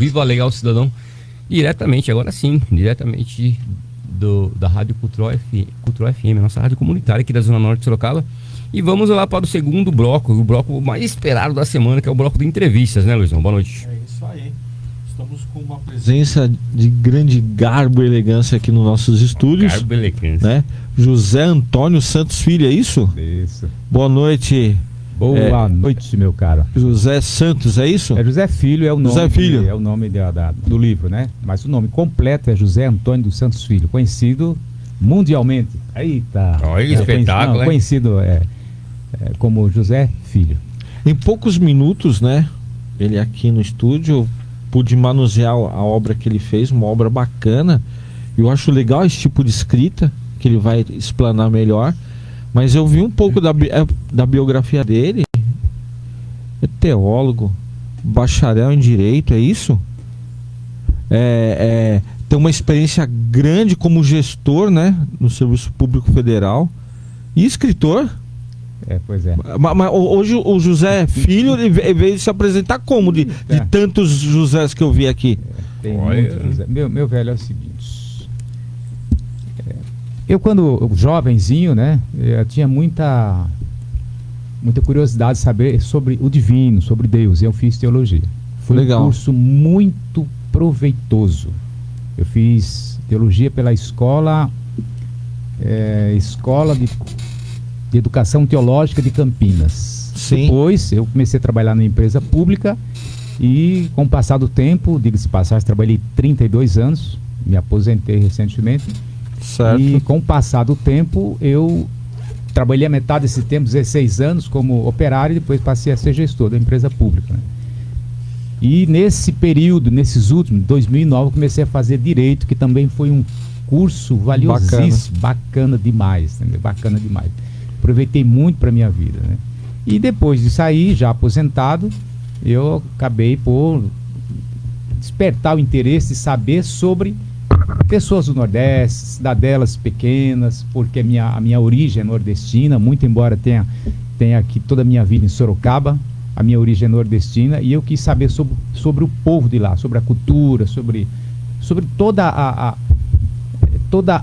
Viva Legal Cidadão, diretamente, agora sim, diretamente da Rádio Cultural FM, a nossa rádio comunitária aqui da Zona Norte de Sorocaba. E vamos lá para o segundo bloco, o bloco mais esperado da semana, que é o bloco de entrevistas, né, Luizão? Boa noite. É isso aí. Estamos com uma presença de grande garbo e elegância aqui nos nossos estúdios. Garbo e elegância. Né? José Antônio Santos Filho, é isso? Isso. Boa noite. Boa noite, meu caro. José Santos, é isso? É José Filho, é o nome. José Filho. É o nome do livro, né? Mas o nome completo é José Antônio dos Santos Filho, conhecido mundialmente. Eita! Olha que espetáculo, conhecido como José Filho. Em poucos minutos, né? Ele aqui no estúdio, pude manusear a obra que ele fez, uma obra bacana. Eu acho legal esse tipo de escrita, que ele vai explanar melhor. Mas eu vi um pouco da biografia dele. É teólogo, bacharel em Direito, é isso? Tem uma experiência grande como gestor, né? No Serviço Público Federal. E escritor. Pois é. Mas hoje o José Filho ele veio se apresentar como? De tantos Josés que eu vi aqui. Tem muito José. Meu velho, é o seguinte. Eu, quando jovenzinho, né, eu tinha muita curiosidade de saber sobre o divino, sobre Deus. Eu fiz teologia. Foi legal. Um curso muito proveitoso. Eu fiz teologia pela escola de Educação Teológica de Campinas. Sim. Depois eu comecei a trabalhar na empresa pública e, com o passar do tempo, diga-se de passagem, trabalhei 32 anos, me aposentei recentemente. Certo. E com o passar do tempo, eu trabalhei a metade desse tempo, 16 anos, como operário, e depois passei a ser gestor da empresa pública, né? E nesse período, nesses últimos, 2009, eu comecei a fazer Direito, que também foi um curso valiosíssimo, bacana demais, né? Bacana demais. Aproveitei muito para minha vida, né? E depois de sair, já aposentado, eu acabei por despertar o interesse de saber sobre pessoas do Nordeste, cidadelas pequenas, porque a minha origem é nordestina, muito embora tenha aqui toda a minha vida em Sorocaba, a minha origem é nordestina, e eu quis saber sobre o povo de lá, sobre a cultura, sobre toda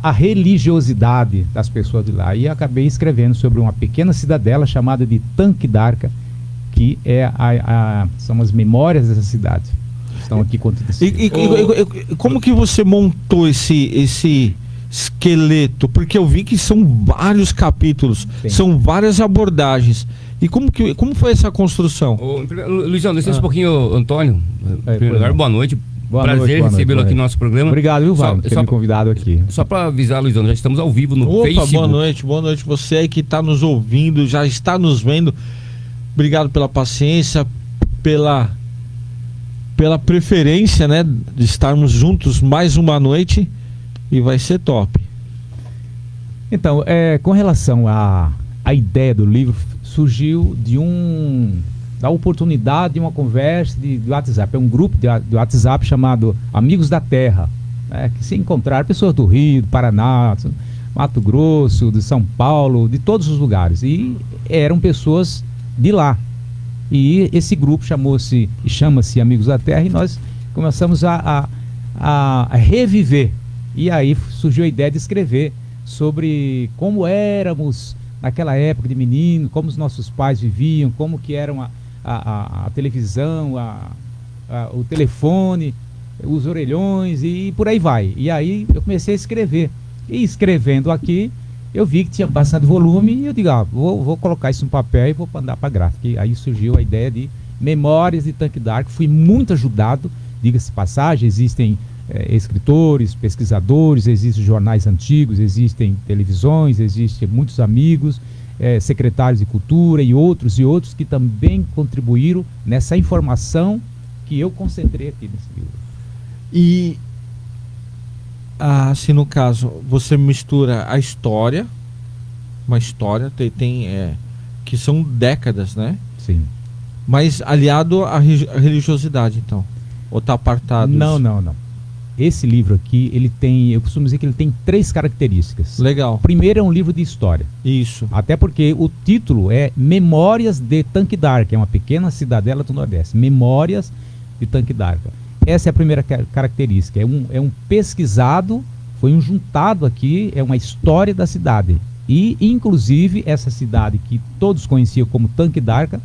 a religiosidade das pessoas de lá. E acabei escrevendo sobre uma pequena cidadela chamada de Tanque d'Arca, que são as memórias dessa cidade. Estão aqui contidas. E como que você montou esse esqueleto? Porque eu vi que são vários capítulos, são várias abordagens. E como foi essa construção? Luizão, licença um pouquinho, Antônio. Em primeiro lugar, boa noite. Prazer recebê-lo aqui no nosso programa. Obrigado, viu, Val, por ter me convidado aqui. Só para avisar, Luizão, já estamos ao vivo no Facebook. Boa noite. Você aí que está nos ouvindo, já está nos vendo. Obrigado pela paciência, pela preferência, né, de estarmos juntos mais uma noite, e vai ser top. Então, com relação à ideia do livro, surgiu da oportunidade de uma conversa de WhatsApp. É um grupo de WhatsApp chamado Amigos da Terra, né, que se encontraram pessoas do Rio, do Paraná, Mato Grosso, de São Paulo, de todos os lugares, e eram pessoas de lá. E esse grupo chama-se Amigos da Terra, e nós começamos a reviver. E aí surgiu a ideia de escrever sobre como éramos naquela época de menino, como os nossos pais viviam, como que eram a televisão, o telefone, os orelhões e por aí vai. E aí eu comecei a escrever. E escrevendo aqui, eu vi que tinha bastante volume e eu digo, vou colocar isso no papel e vou mandar para a gráfica. E aí surgiu a ideia de Memórias de Tanque d'Arca. Fui muito ajudado, diga-se de passagem, existem escritores, pesquisadores, existem jornais antigos, existem televisões, existem muitos amigos, secretários de cultura e outros que também contribuíram nessa informação que eu concentrei aqui nesse livro. E assim, no caso, você mistura a história, uma história que são décadas, né? Sim. Mas aliado à religiosidade, então? Ou está apartado? Não. Esse livro aqui, eu costumo dizer que ele tem 3 características. Legal. Primeiro, é um livro de história. Isso. Até porque o título é Memórias de Tanque d'Arca, é uma pequena cidadela do Nordeste. Memórias de Tanque d'Arca. essa é a primeira característica. É um pesquisado, foi um juntado aqui, é uma história da cidade. E, inclusive, essa cidade que todos conheciam como Tanque d'Arca,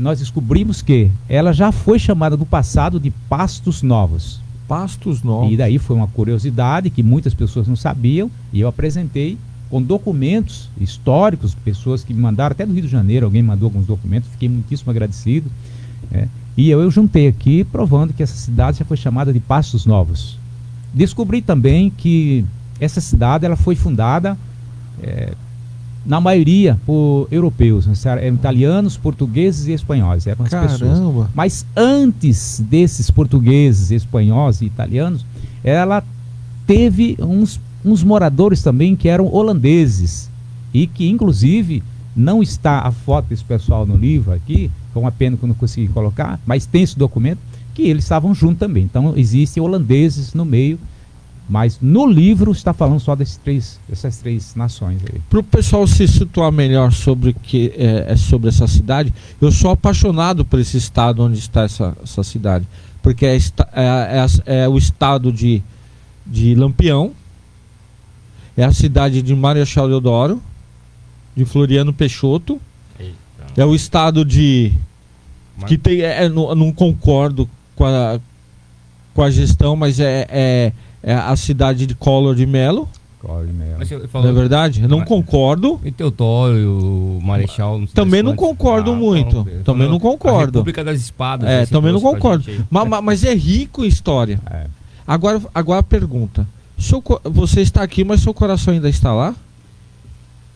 nós descobrimos que ela já foi chamada no passado de Pastos Novos. Pastos Novos. E daí foi uma curiosidade que muitas pessoas não sabiam, e eu apresentei com documentos históricos, pessoas que me mandaram, até do Rio de Janeiro, alguém mandou alguns documentos, fiquei muitíssimo agradecido. E eu juntei aqui, provando que essa cidade já foi chamada de Pastos Novos. Descobri também que essa cidade ela foi fundada, na maioria, por europeus, italianos, portugueses e espanhóis, eram as pessoas. Mas antes desses portugueses, espanhóis e italianos, ela teve uns moradores também que eram holandeses, e que inclusive não está a foto desse pessoal no livro aqui, foi uma pena que eu não consegui colocar, mas tem esse documento, que eles estavam juntos também. Então existem holandeses no meio, mas no livro está falando só dessas três nações aí. Para o pessoal se situar melhor sobre sobre essa cidade, eu sou apaixonado por esse estado onde está essa cidade, porque é o estado de Lampião, é a cidade de Marechal Deodoro, de Floriano Peixoto. Eita. É o estado que tem, não concordo com a gestão, mas é a cidade de Collor de Mello. Não é verdade? Eu não concordo. E Teodoro, Marechal... Também não concordo muito. Também não concordo. A República das Espadas. Também não concordo. Mas é rico em história. Agora a pergunta. Você está aqui, mas seu coração ainda está lá?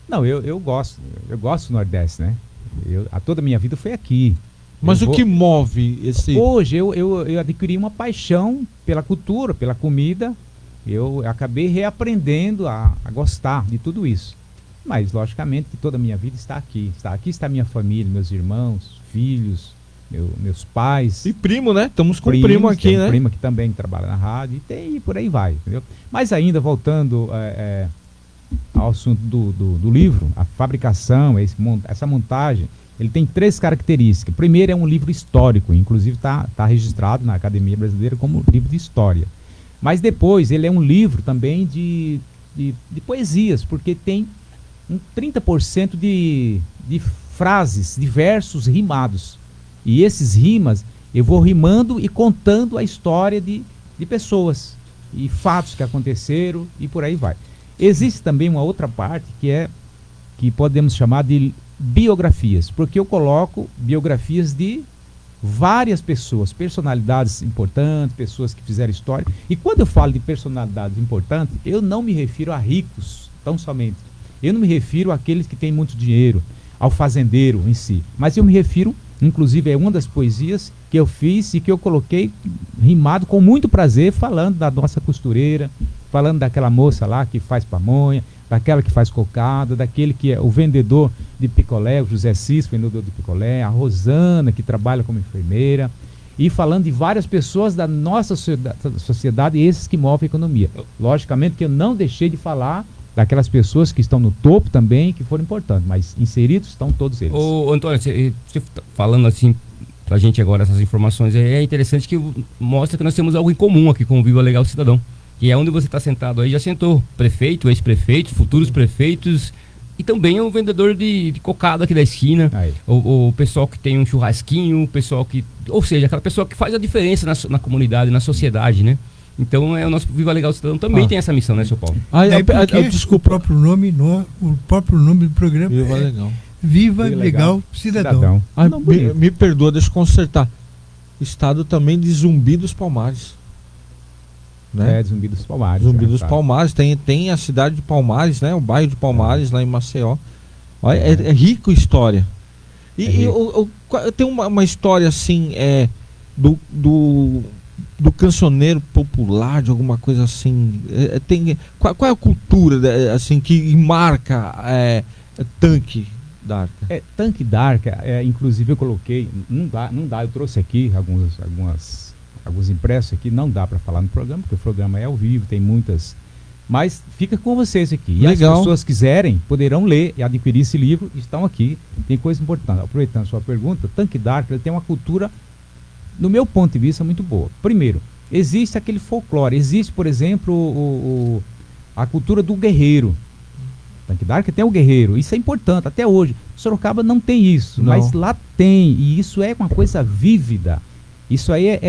Não, eu gosto do Nordeste, né? Toda a minha vida foi aqui. Mas o que move esse... Hoje eu adquiri uma paixão pela cultura, pela comida. Eu acabei reaprendendo a gostar de tudo isso. Mas, logicamente, que toda a minha vida está aqui. Aqui está minha família, meus irmãos, filhos, meus pais. E primo, né? Estamos com primo aqui, né? Primo que também trabalha na rádio e por aí vai, entendeu? Mas ainda, voltando ao assunto do livro, a fabricação, essa montagem, ele tem 3 características. Primeiro, é um livro histórico, inclusive está registrado na Academia Brasileira como livro de história. Mas depois, ele é um livro também de poesias, porque tem 30% de frases, de versos rimados. E esses rimas, eu vou rimando e contando a história de pessoas e fatos que aconteceram e por aí vai. Existe também uma outra parte que podemos chamar de biografias, porque eu coloco biografias de várias pessoas, personalidades importantes, pessoas que fizeram história. E quando eu falo de personalidades importantes, eu não me refiro a ricos, tão somente. Eu não me refiro àqueles que têm muito dinheiro, ao fazendeiro em si. Mas eu me refiro, inclusive, é uma das poesias que eu fiz e que eu coloquei rimado com muito prazer, falando da nossa costureira, falando daquela moça lá que faz pamonha, daquela que faz cocada, daquele que é o vendedor de picolé, o José Cisco, vendedor de picolé, a Rosana, que trabalha como enfermeira, e falando de várias pessoas da nossa sociedade, esses que movem a economia. Logicamente que eu não deixei de falar daquelas pessoas que estão no topo também, que foram importantes, mas inseridos estão todos eles. Ô Antônio, você falando assim pra gente agora essas informações, é interessante que mostra que nós temos algo em comum aqui com o Viva Legal Cidadão. Que é onde você está sentado aí, já sentou prefeito, ex-prefeito, futuros prefeitos e também o vendedor de cocada aqui da esquina, o pessoal que tem um churrasquinho, o pessoal que... Ou seja, aquela pessoa que faz a diferença na comunidade, na sociedade, né? Então o nosso Viva Legal Cidadão também tem essa missão, né, seu Paulo? Desculpa. O próprio nome do programa Viva Legal. Viva Legal Cidadão. Me perdoa, deixa eu consertar. Estado também de Zumbi dos Palmares. Né? Zumbi dos Palmares. Zumbi dos Palmares, tem a cidade de Palmares, né? O bairro de Palmares, lá em Maceió. Olha, é rico história. E tem uma história assim, do cancioneiro popular, de alguma coisa assim. Qual é a cultura assim, que marca Tanque d'Arca? Tanque d'Arca, inclusive eu coloquei, não dá, eu trouxe aqui alguns impressos aqui, não dá para falar no programa, porque o programa é ao vivo, tem muitas, mas fica com vocês aqui. E legal. As pessoas quiserem, poderão ler e adquirir esse livro, estão aqui, tem coisa importante. Aproveitando a sua pergunta, Tanque d'Arca, ele tem uma cultura no meu ponto de vista, muito boa. Primeiro, existe aquele folclore. Existe, por exemplo, a cultura do guerreiro. Tanque Dark tem o guerreiro. Isso é importante, até hoje. Sorocaba não tem isso, Não. mas lá tem. E isso é uma coisa vívida. Isso aí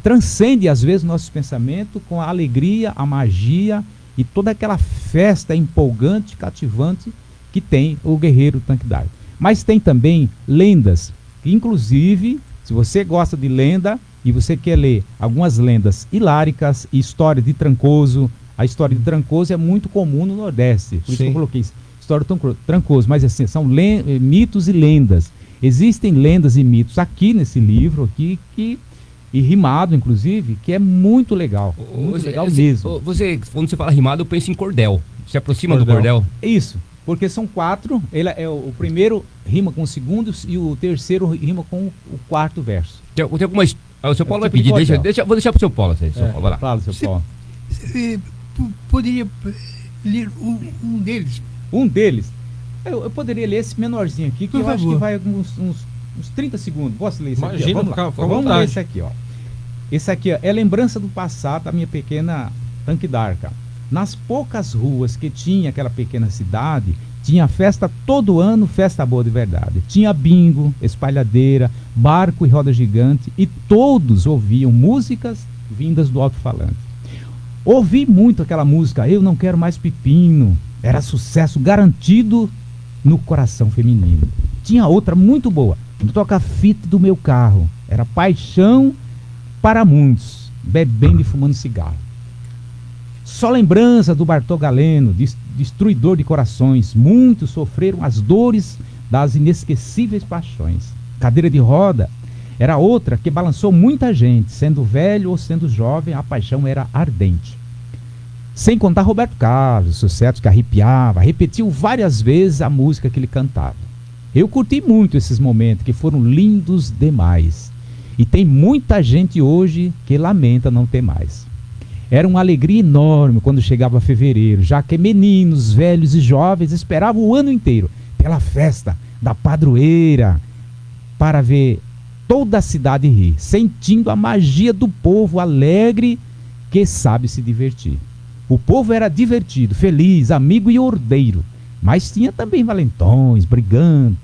transcende, às vezes, nossos pensamentos com a alegria, a magia e toda aquela festa empolgante, cativante que tem o guerreiro Tanque Dark. Mas tem também lendas. Inclusive, se você gosta de lenda e você quer ler algumas lendas hiláricas e história de Trancoso, a história de Trancoso é muito comum no Nordeste. Por isso que eu coloquei isso, história de Trancoso. Mas assim, são mitos e lendas. Existem lendas e mitos aqui nesse livro, aqui, e rimado, inclusive, que é muito legal. Muito legal mesmo. Quando você fala rimado, eu penso em cordel. Se aproxima do cordel? É isso. Porque são 4, o primeiro rima com o segundo e o terceiro rima com o quarto verso. Tem alguma... O seu Paulo vai tipo de pedir, cordel. vou deixar pro seu Paulo. Vai lá. Fala, seu Paulo. Você poderia ler um deles? Um deles, eu poderia ler esse menorzinho aqui, que Por eu acho favor. que vai uns 30 segundos. Posso ler esse aqui? Imagina, Ó? Vamos lá. fica à Vamos vontade. ler esse aqui, ó. Esse aqui, ó, é lembrança do passado da minha pequena Tanque Dark. Nas poucas ruas que tinha aquela pequena cidade, tinha festa todo ano, festa boa de verdade. Tinha bingo, espalhadeira, barco e roda gigante, e todos ouviam músicas vindas do alto-falante. Ouvi muito aquela música, Eu Não Quero Mais Pepino. Era sucesso garantido no coração feminino. Tinha outra muito boa, no toca-fita do meu carro. Era paixão para muitos, bebendo e fumando cigarro. Só lembrança do Bartô Galeno, destruidor de corações. Muitos sofreram as dores das inesquecíveis paixões. Cadeira de roda era outra que balançou muita gente. Sendo velho ou sendo jovem, a paixão era ardente. Sem contar Roberto Carlos, sucesso que arrepiava, repetiu várias vezes a música que ele cantava. Eu curti muito esses momentos, que foram lindos demais. E tem muita gente hoje que lamenta não ter mais. Era uma alegria enorme quando chegava fevereiro, já que meninos, velhos e jovens esperavam o ano inteiro pela festa da padroeira, para ver toda a cidade rir, sentindo a magia do povo alegre que sabe se divertir. O povo era divertido, feliz, amigo e ordeiro, mas tinha também valentões, brigantes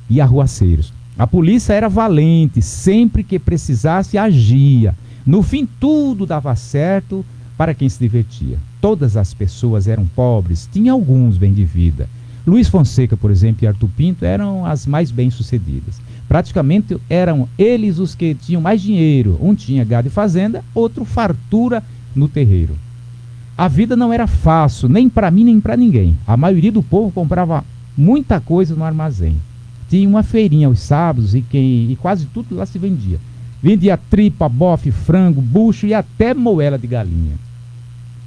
e arruaceiros. A polícia era valente, sempre que precisasse agia. No fim, tudo dava certo para quem se divertia. Todas as pessoas eram pobres, tinha alguns bem de vida. Luiz Fonseca, por exemplo, e Arthur Pinto eram as mais bem-sucedidas. Praticamente eram eles os que tinham mais dinheiro. Um tinha gado e fazenda, outro fartura no terreiro. A vida não era fácil, nem para mim, nem para ninguém. A maioria do povo comprava muita coisa no armazém. Tinha uma feirinha aos sábados e quase tudo lá se vendia. Vendia tripa, bofe, frango, bucho e até moela de galinha.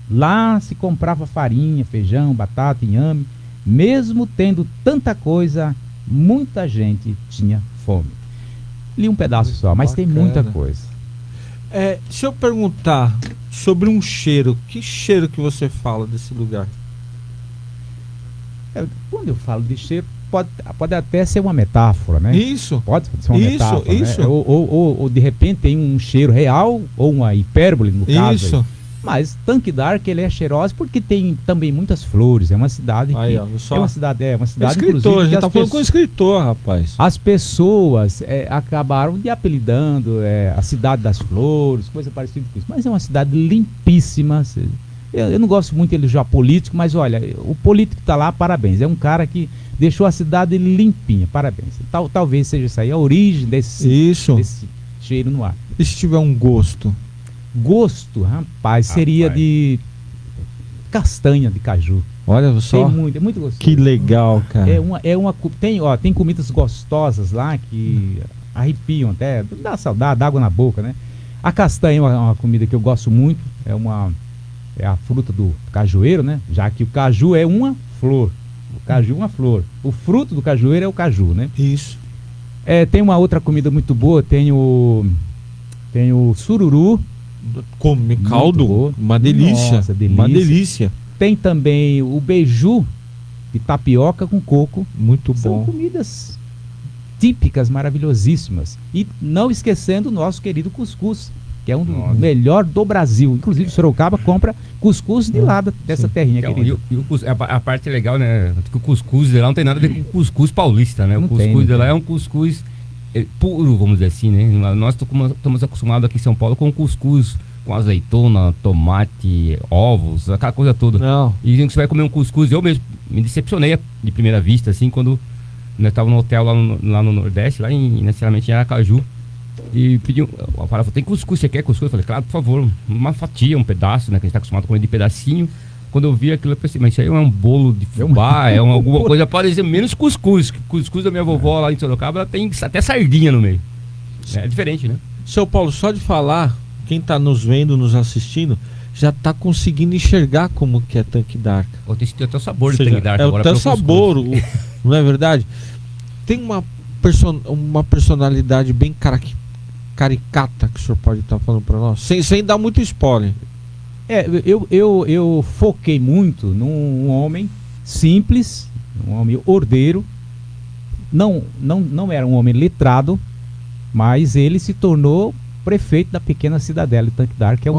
Lá se comprava farinha, feijão, batata, inhame. Mesmo tendo tanta coisa, muita gente tinha fome. Li um pedaço só, mas tem muita coisa. Se eu perguntar sobre um cheiro, que cheiro que você fala desse lugar? Quando eu falo de cheiro, pode até ser uma metáfora, né? Isso. Pode ser uma metáfora, isso. Né? Ou de repente tem um cheiro real, ou uma hipérbole no caso. Isso. Aí. Mas Tanque Dark, ele é cheiroso porque tem também muitas flores. É uma cidade Aí, que... ó, só... É uma cidade, escritor, inclusive, a gente que tá falando com o escritor, rapaz. as pessoas acabaram de apelidando a cidade das flores, coisa parecida com isso. Mas é uma cidade limpíssima. Eu não gosto muito de elogiar político, mas olha, o político que está lá, parabéns. É um cara que deixou a cidade limpinha, parabéns. Talvez seja isso aí, a origem desse cheiro no ar. E se tiver um gosto? Gosto, rapaz, seria de castanha de caju. Olha só. É muito gostoso. Que legal, cara. Tem comidas gostosas lá que arrepiam até, dá saudade, dá água na boca, né? A castanha é uma comida que eu gosto muito, é a fruta do cajueiro, né? Já que o caju é uma flor. O caju é uma flor. O fruto do cajueiro é o caju, né? Isso. Tem uma outra comida muito boa, tem o sururu. Come caldo, boa. uma delícia. Nossa, delícia. Uma delícia. Tem também o beiju de tapioca com coco. Muito São bom. comidas típicas maravilhosíssimas. E não esquecendo o nosso querido cuscuz, que é um dos melhor do Brasil. Inclusive, Sorocaba compra cuscuz de lá dessa terrinha Então, querida. a parte legal, né? Que o cuscuz de lá não tem nada a ver com o cuscuz paulista, né? Não O cuscuz tem, de lá é um cuscuz puro, vamos dizer assim, né? Nós estamos acostumados aqui em São Paulo com cuscuz com azeitona, tomate, ovos, aquela coisa toda. Não. E dizem que você vai comer um cuscuz. Eu mesmo me decepcionei de primeira vista, assim, quando nós estávamos no hotel lá no Nordeste, lá necessariamente em Aracaju. E pedi, a falou, tem cuscuz, você quer cuscuz? Eu falei, claro, por favor, uma fatia, um pedaço, né? Que a gente está acostumado a comer de pedacinho. Quando eu vi aquilo, eu pensei, mas isso aí é um bolo de fubá, alguma coisa parecida, menos cuscuz. Cuscuz da minha vovó lá em Sorocaba, ela tem até sardinha no meio. É diferente, né? Seu Paulo, só de falar, quem está nos vendo, nos assistindo, já está conseguindo enxergar como que é Tanque da Arca. Tem até o sabor Ou de seja, Tanque da Arca é agora o teu pelo sabor, cuscuz. não é verdade? Tem uma personalidade bem caricata que o senhor pode estar falando para nós, sem dar muito spoiler. Eu foquei muito num homem simples, um homem ordeiro. Não era um homem letrado, mas ele se tornou prefeito da pequena cidadela de Tanque da Arca,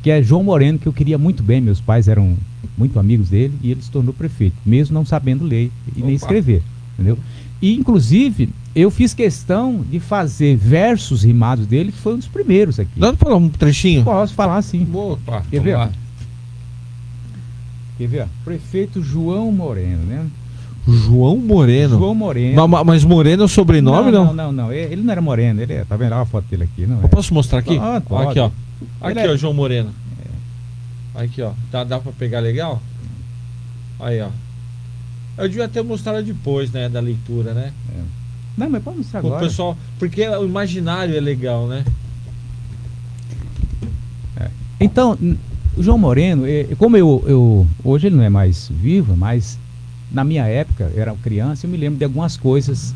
que é João Moreno, que eu queria muito bem. Meus pais eram muito amigos dele e ele se tornou prefeito, mesmo não sabendo ler e nem escrever, entendeu? E inclusive eu fiz questão de fazer versos rimados dele, que foi um dos primeiros aqui. Dá pra falar um trechinho? Posso falar sim. Opa, Quer ver? lá. Quer ver? Prefeito João Moreno, né? João Moreno. João Moreno. Mas Moreno é o sobrenome, não? Não. Ele não era moreno. Tá vendo a foto dele aqui? Não Eu posso mostrar aqui? Pode. Aqui, ó. Ele Aqui, é- ó, João Moreno. Aqui, ó. Dá pra pegar legal? Aí, ó. Eu devia ter mostrado depois, né, da leitura, né? Não, mas pode mostrar O agora. pessoal, porque o imaginário é legal, né? Então, o João Moreno, como hoje ele não é mais vivo, mas na minha época, eu era criança, eu me lembro de algumas coisas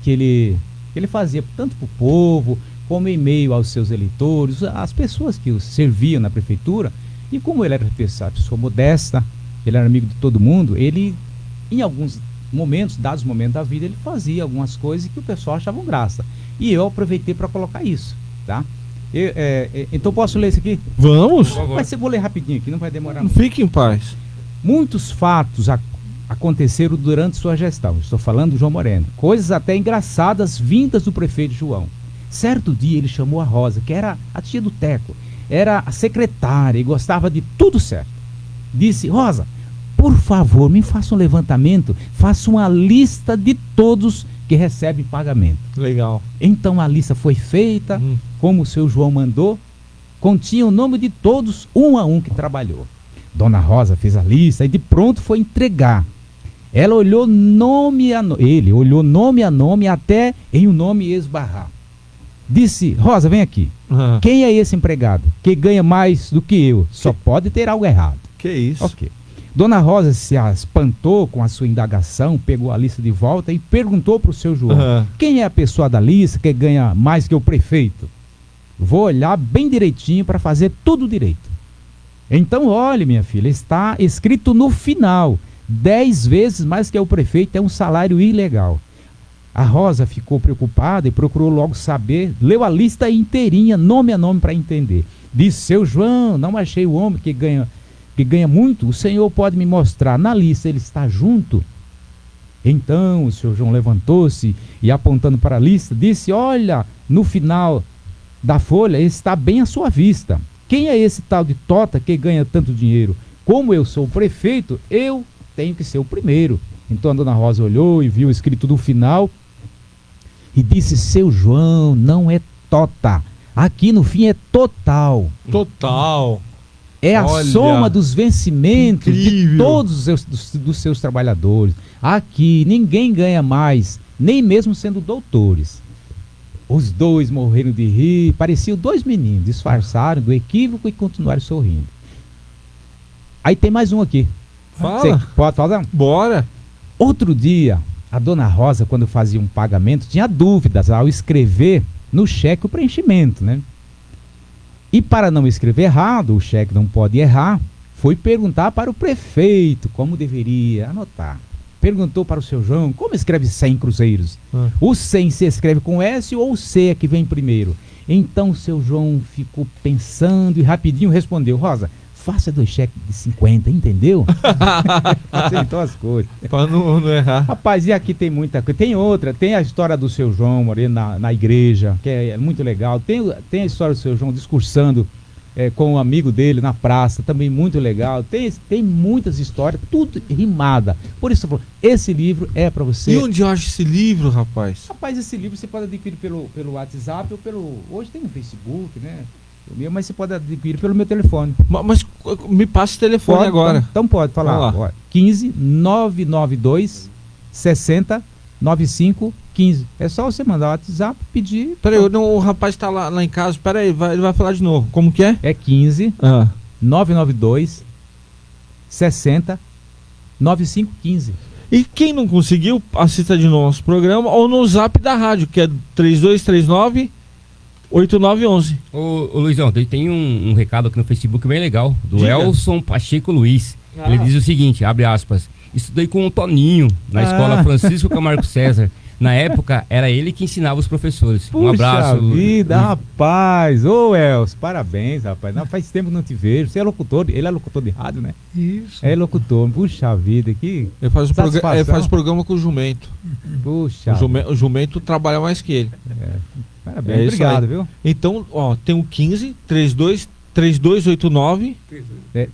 que ele fazia tanto para o povo, como em meio aos seus eleitores, as pessoas que o serviam na prefeitura. E como ele era uma pessoa modesta, ele era amigo de todo mundo, ele, em alguns momentos, dados momentos da vida, ele fazia algumas coisas que o pessoal achava graça. E eu aproveitei para colocar isso, tá? Então posso ler isso aqui? Vamos? Mas eu vou ler rapidinho aqui, não vai demorar muito. Fique em paz. Muitos fatos aconteceram durante sua gestão. Estou falando do João Moreno. Coisas até engraçadas vindas do prefeito João. Certo dia ele chamou a Rosa, que era a tia do Teco, era a secretária e gostava de tudo certo. Disse: Rosa, por favor, me faça um levantamento, faça uma lista de todos que recebem pagamento. Legal. Então a lista foi feita, como o seu João mandou, continha o nome de todos, um a um, que trabalhou. Dona Rosa fez a lista e de pronto foi entregar. Ela olhou ele olhou nome a nome até em um nome esbarrar. Disse: Rosa, vem aqui. Quem é esse empregado que ganha mais do que eu? Só pode ter algo errado. Que isso? Ok. Dona Rosa se espantou com a sua indagação, pegou a lista de volta e perguntou para o seu João: quem é a pessoa da lista que ganha mais que o prefeito? Vou olhar bem direitinho para fazer tudo direito. Então olhe, minha filha, está escrito no final: 10 vezes mais que o prefeito, é um salário ilegal. A Rosa ficou preocupada e procurou logo saber, leu a lista inteirinha, nome a nome, para entender. Disse: seu João, não achei o homem que ganha muito, o senhor pode me mostrar? Na lista ele está junto? Então o seu João levantou-se e, apontando para a lista, disse: olha, no final da folha está bem à sua vista. Quem é esse tal de Tota que ganha tanto dinheiro? Como eu sou o prefeito, eu tenho que ser o primeiro. Então a dona Rosa olhou e viu escrito no final e disse: seu João, não é Tota, aqui no fim é total. Total. É a Olha, soma dos vencimentos de incrível. todos dos seus trabalhadores. Aqui ninguém ganha mais, nem mesmo sendo doutores. Os dois morreram de rir, pareciam dois meninos, disfarçaram do equívoco e continuaram sorrindo. Aí tem mais um aqui. Fala. Você pode falar? Bora. Outro dia, a dona Rosa, quando fazia um pagamento, tinha dúvidas ao escrever no cheque o preenchimento, né? E para não escrever errado, o cheque não pode errar, foi perguntar para o prefeito como deveria anotar. perguntou para o seu João como escreve 100 cruzeiros. O 100 se escreve com S ou o C é que vem primeiro? Então o seu João ficou pensando e rapidinho respondeu: Rosa, faça 2 cheques de 50, entendeu? Facilitou as coisas. Para não errar. Rapaz, e aqui tem muita coisa. Tem outra, tem a história do seu João Moreno na igreja, que é muito legal. Tem a história do seu João discursando com um amigo dele na praça, também muito legal. Tem muitas histórias, tudo rimada. Por isso eu falo, esse livro é para você. E onde eu acho esse livro, rapaz? Rapaz, esse livro você pode adquirir pelo WhatsApp ou hoje tem no Facebook, né? Mas você pode adquirir pelo meu telefone. Mas me passa o telefone Pode, agora. Então pode falar. Vamos lá. 15 992 60 95 15. É só você mandar o WhatsApp, pedir. Peraí, o rapaz está lá em casa. Peraí, ele vai falar de novo. Como que é? É 15 992 60 95 15. E quem não conseguiu, assista de novo nosso programa ou no zap da rádio, que é 3239 8911. Ô Luizão, tem um recado aqui no Facebook bem legal, do Diga. Elson Pacheco Luiz. Ele diz o seguinte, abre aspas: estudei com o Toninho na escola Francisco Camargo César. Na época, era ele que ensinava os professores. Um abraço. Puxa vida, rapaz. Ô, Elson, parabéns, rapaz. Não, faz tempo que não te vejo. Você é locutor, ele é locutor de rádio, né? Isso. É locutor. Puxa vida, que Ele faz satisfação. o programa com o jumento. Puxa. O jumento trabalha mais que ele. Parabéns, É isso obrigado, aí. viu? Então, ó, tem o 15 3289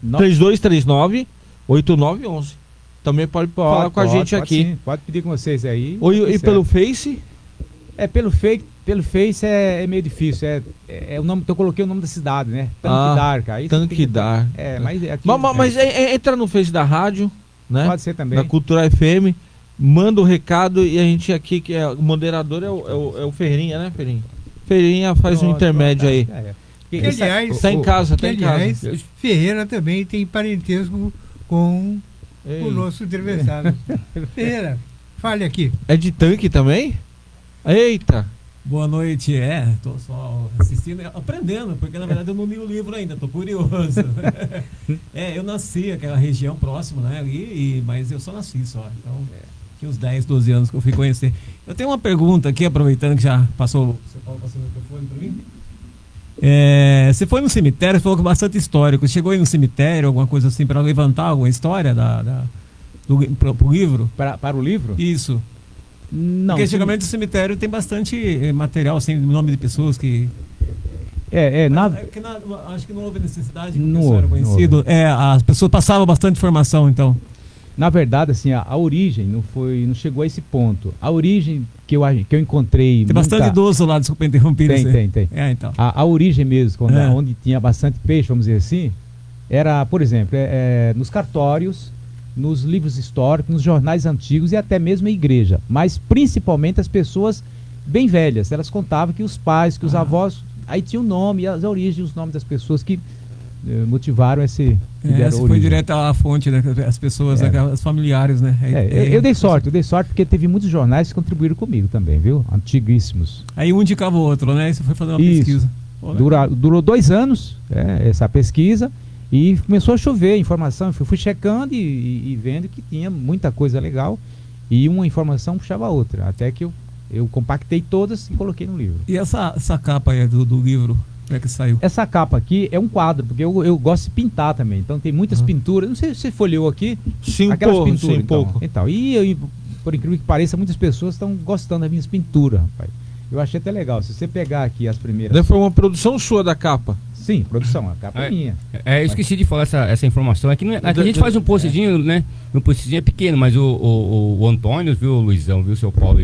No- 3239 8911. Também pode falar com a gente aqui. Sim, pode pedir com vocês aí. Ou, Tá e certo. pelo Face? Pelo Face é meio difícil. É o nome, eu coloquei o nome da cidade, né? Tanquidar, cara. Aí você tem que- Tanquidar. mas aqui. Mas entra no Face da rádio, né? Pode ser também. Da Cultura FM, manda o recado e a gente aqui, que é o moderador, é o Ferrinha, né, Ferrinha? Ferrinha faz um Pronto, intermédio aí. Que Que, aliás, Tá em casa, que, tá em aliás, casa. Ferreira também tem parentesco com Ei, o nosso entrevistado. Ferreira, fale aqui. é de tanque também? Eita! Boa noite, tô só assistindo, aprendendo, porque na verdade eu não li o livro ainda, tô curioso. Eu nasci naquela região próxima, né, ali, mas eu só nasci só, então tinha uns 10, 12 anos que eu fui conhecer. Eu tenho uma pergunta aqui, aproveitando que já passou, você Paulo passou o microfone para mim. Você foi no cemitério, você falou que é bastante histórico, chegou aí no cemitério, alguma coisa assim, para levantar alguma história pro livro? Para o livro? Isso. Não. Porque geralmente o cemitério tem bastante material, assim, nome de pessoas que... acho que não houve necessidade, porque Não isso era houve, não conhecido. As pessoas passavam bastante informação, então. Na verdade, assim, a origem não chegou a esse ponto. A origem que eu encontrei. Tem bastante idoso lá, desculpa interromper. Tem. Então. A origem mesmo, onde tinha bastante peixe, vamos dizer assim, era, por exemplo, nos cartórios, nos livros históricos, nos jornais antigos e até mesmo a igreja. Mas principalmente as pessoas bem velhas. Elas contavam que os pais, que os avós, aí tinha o nome, as origens, os nomes das pessoas que motivaram esse... Essa foi direto à fonte, né? As pessoas, as familiares, né? Eu dei sorte porque teve muitos jornais que contribuíram comigo também, viu? Antiguíssimos. Aí um indicava o outro, né? Você foi fazer uma pesquisa. Pô, Durou 2 anos essa pesquisa e começou a chover informação. Eu fui checando e vendo que tinha muita coisa legal e uma informação puxava a outra. Até que eu compactei todas e coloquei no livro. E essa capa aí do livro? Como é que saiu? Essa capa aqui é um quadro, porque eu gosto de pintar também. Então tem muitas pinturas. Não sei se você folheou aqui. Sim, aquelas pouco, pinturas. sim, pouco. Então, por incrível que pareça, muitas pessoas estão gostando das minhas pinturas, rapaz. Eu achei até legal. Se você pegar aqui as primeiras. Foi uma produção sua da capa? Sim, produção. A capa é minha. Eu esqueci de falar essa informação. Aqui a gente faz um postzinho, né? Um postzinho é pequeno, mas o Antônio, viu, o Luizão, viu, o seu Paulo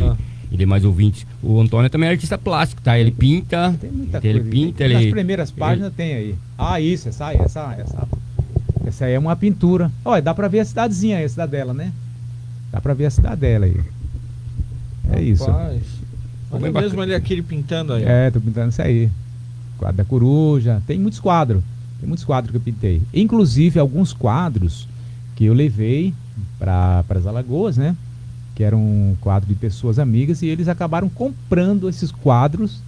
e demais ouvintes. O Antônio também é artista plástico, tá? Ele pinta. Tem muita ele coisa. pinta, Nas primeiras páginas tem aí. Isso, essa aí é uma pintura. Olha, dá pra ver a cidadezinha aí, a cidadela, né? Dá pra ver a cidadela aí. É isso. Olha mesmo ali aquele pintando aí. Tô pintando isso aí. Quadro da coruja. Tem muitos quadros. Tem muitos quadros que eu pintei. Inclusive alguns quadros que eu levei para as Alagoas, né? Que era um quadro de pessoas amigas, e eles acabaram comprando esses quadros,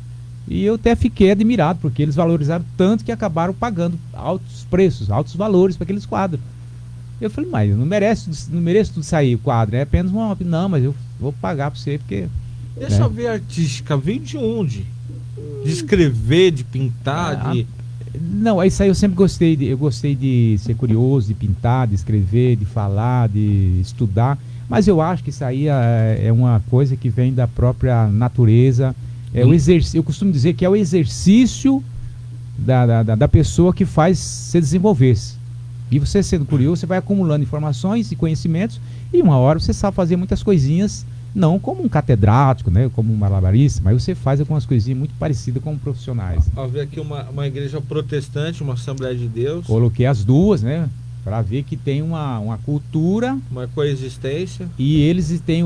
e eu até fiquei admirado, porque eles valorizaram tanto que acabaram pagando altos preços, altos valores para aqueles quadros. Eu falei, mas eu não mereço tudo sair o quadro, é apenas uma... Não, mas eu vou pagar pra você, porque... Essa veia artística veio de onde? De escrever, de pintar, de... Não, isso aí eu sempre gostei eu gostei de ser curioso, de pintar, de escrever, de falar, de estudar, mas eu acho que isso aí é uma coisa que vem da própria natureza, o exercício, eu costumo dizer que é o exercício da pessoa que faz se desenvolver-se. E você sendo curioso, você vai acumulando informações e conhecimentos, e uma hora você sabe fazer muitas coisinhas, não como um catedrático, né, como um malabarista, mas você faz algumas coisinhas muito parecidas com profissionais. Havia aqui uma igreja protestante, uma Assembleia de Deus. Coloquei as duas, né, para ver que tem uma cultura, uma coexistência. E eles têm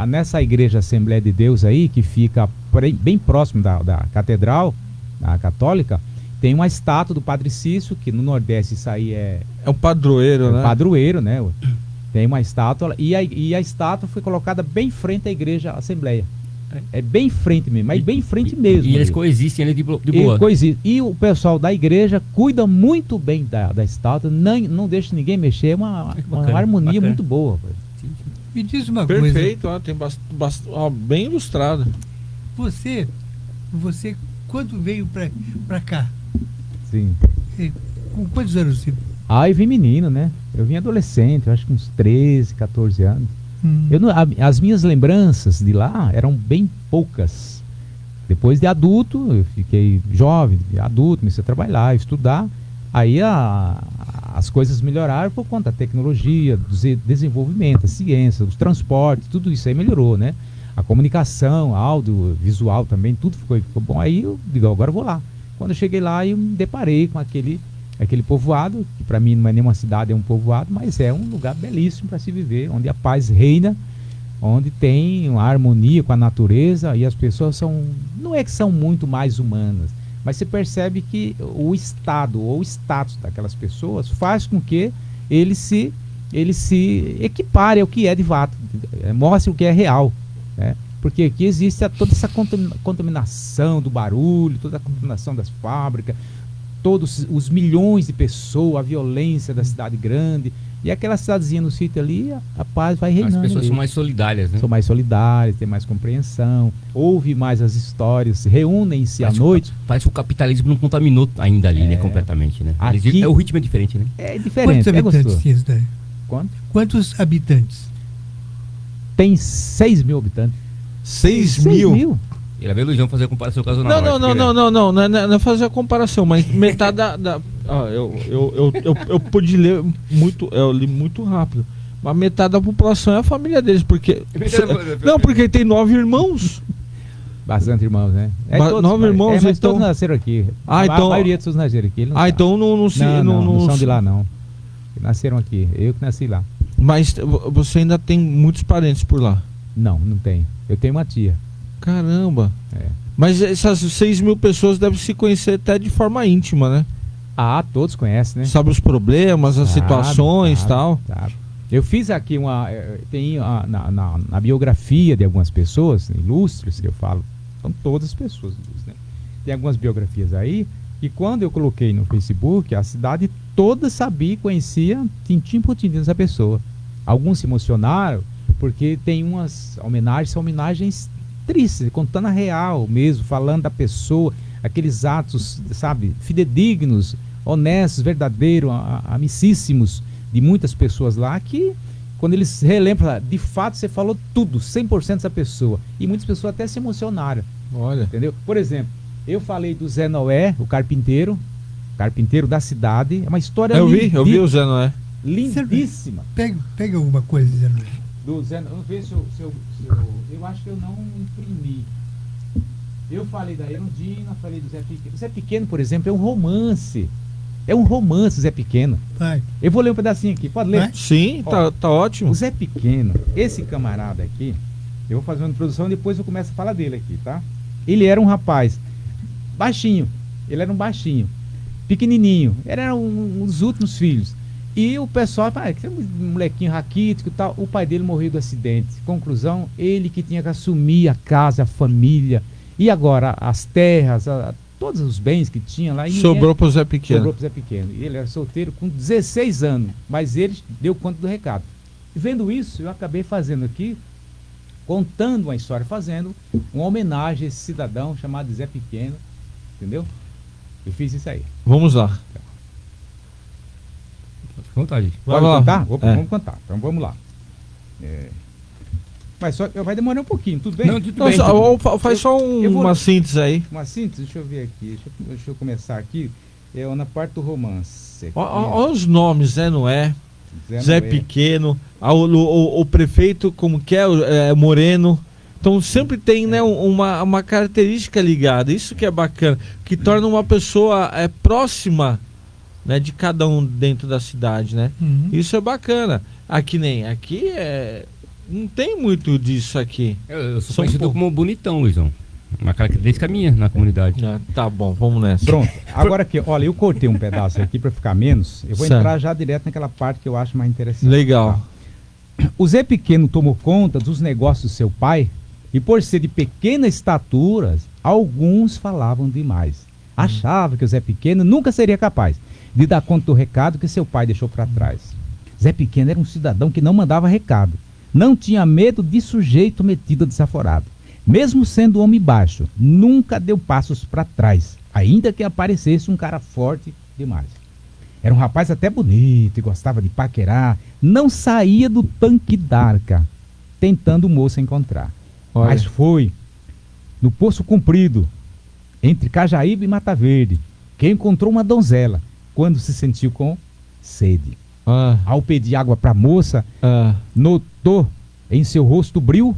nessa igreja Assembleia de Deus aí, que fica bem próximo da catedral, da católica, tem uma estátua do Padre Cício, que no Nordeste isso aí é um padroeiro, né? Padroeiro, né? Tem uma estátua, e a estátua foi colocada bem frente à igreja Assembleia. É bem frente mesmo, mas bem frente mesmo. E eles coexistem ali de boa. E o pessoal da igreja cuida muito bem da estátua, não deixa ninguém mexer, é uma harmonia bacana. Muito boa. Me diz uma coisa. Perfeito, tem bem ilustrado. Você quando veio pra cá? Sim. Com quantos anos você... Eu vim menino, né? Eu vim adolescente, eu acho que uns 13, 14 anos. As minhas lembranças de lá eram bem poucas. Depois de adulto, eu fiquei jovem, adulto, comecei a trabalhar, estudar. Aí as coisas melhoraram por conta da tecnologia, do desenvolvimento, a ciência, os transportes, tudo isso aí melhorou, né? A comunicação, áudio, visual também, tudo ficou bom. Aí eu digo, agora eu vou lá. Quando eu cheguei lá, eu me deparei com aquele povoado, que para mim não é nenhuma cidade, é um povoado, mas é um lugar belíssimo para se viver, onde a paz reina, onde tem uma harmonia com a natureza, e as pessoas não é que são muito mais humanas, mas você percebe que o estado ou o status daquelas pessoas faz com que eles se equiparem ao que é de fato, mostre o que é real, né? Porque aqui existe toda essa contaminação do barulho, toda a contaminação das fábricas, todos os milhões de pessoas, a violência da cidade grande, e aquela cidadezinha no sítio ali, a paz vai reinando. As pessoas são mais solidárias, né? São mais solidárias, têm mais compreensão, ouvem mais as histórias, reúnem-se à noite. Parece que o capitalismo não contaminou ainda ali, né, completamente, né? Aqui, o ritmo é diferente, né? É diferente. Quantos habitantes tinha isso daí? Quantos habitantes? Tem 6 mil habitantes. 6 mil? Ele veio Luizão fazer a comparação com a Zona Norte. Não é fazer a comparação, mas metade eu pude ler muito, eu li muito rápido, mas metade da população é a família deles, porque porque tem 9 irmãos. Bastante irmãos, né? 9 irmãos, mas todos nasceram aqui. A maioria dos nasceram aqui. Então não são de lá, não. Nasceram aqui, eu que nasci lá. Mas você ainda tem muitos parentes por lá? Não tenho. Eu tenho uma tia. Caramba. Mas essas 6 mil pessoas devem se conhecer até de forma íntima, né? Todos conhecem, né? Sabe os problemas, as situações e tal. Eu fiz aqui tem na biografia de algumas pessoas ilustres, que eu falo, são todas pessoas ilustres, né? Tem algumas biografias aí, e quando eu coloquei no Facebook, a cidade toda sabia e conhecia tintim por tintim dessa pessoa. Alguns se emocionaram, porque tem umas homenagens, são homenagens tristes, contando a real mesmo, falando da pessoa, aqueles atos, sabe, fidedignos, honestos, verdadeiros, amicíssimos de muitas pessoas lá, que quando eles relembram, de fato você falou tudo, 100% dessa pessoa, e muitas pessoas até se emocionaram. Olha. Entendeu? Por exemplo, eu falei do Zé Noé, o carpinteiro da cidade, é uma história eu vi o Zé Noé. Lindíssima. Pega alguma coisa, Zé Noé. Do Zé, vamos ver se eu acho que eu não imprimi. Eu falei da Erundina, falei do Zé Pequeno. O Zé Pequeno, por exemplo, é um romance. Zé Pequeno. Vai. Eu vou ler um pedacinho aqui, pode ler? Sim, tá ótimo. O Zé Pequeno, esse camarada aqui, eu vou fazer uma introdução e depois eu começo a falar dele aqui, tá? Ele era um rapaz baixinho, pequenininho, ele era um dos últimos filhos. E o pessoal, que é um molequinho raquítico e tal, o pai dele morreu do acidente. Conclusão, ele que tinha que assumir a casa, a família, e agora as terras, todos os bens que tinha lá. E Sobrou pro Zé Pequeno. Sobrou pro Zé Pequeno. E ele era solteiro com 16 anos, mas ele deu conta do recado. E vendo isso, eu acabei fazendo aqui, contando uma história, fazendo uma homenagem a esse cidadão chamado Zé Pequeno, entendeu? Eu fiz isso aí. Vamos lá. Fica à vontade. Vai Pode lá. contar? É. Vamos contar. Então vamos lá. Mas só, vai demorar um pouquinho, tudo bem? Não, tudo Então, bem. faz só eu vou- uma síntese aí. Uma síntese, deixa eu ver aqui. Deixa eu começar aqui. Na parte do romance. Olha os nomes, Zé Noé, Zé Noé. Pequeno, o prefeito, como que é, Moreno. Então sempre tem, né, uma característica ligada. Isso que é bacana, que torna uma pessoa próxima, né, de cada um dentro da cidade, né? Uhum. Isso é bacana. Aqui não tem muito disso aqui. Eu sou Só um conhecido pouco. como bonitão, Luizão. Uma característica minha na comunidade. Ah, tá bom, vamos nessa. Pronto. Agora aqui, olha, eu cortei um pedaço aqui para ficar menos. Eu vou Certo. entrar já direto naquela parte que eu acho mais interessante. Legal. O Zé Pequeno tomou conta dos negócios do seu pai e, por ser de pequena estatura, alguns falavam demais. Achava que o Zé Pequeno nunca seria capaz de dar conta do recado que seu pai deixou para trás. Zé Pequeno era um cidadão que não mandava recado, não tinha medo de sujeito metido desaforado. Mesmo sendo homem baixo, nunca deu passos para trás, ainda que aparecesse um cara forte demais. Era um rapaz até bonito e gostava de paquerar, não saía do tanque d'arca, tentando moça encontrar. Olha. Mas foi no Poço Comprido, entre Cajaíba e Mata Verde, que encontrou uma donzela, quando se sentiu com sede. Ah, Ao pedir água para a moça, ah, notou em seu rosto brilho,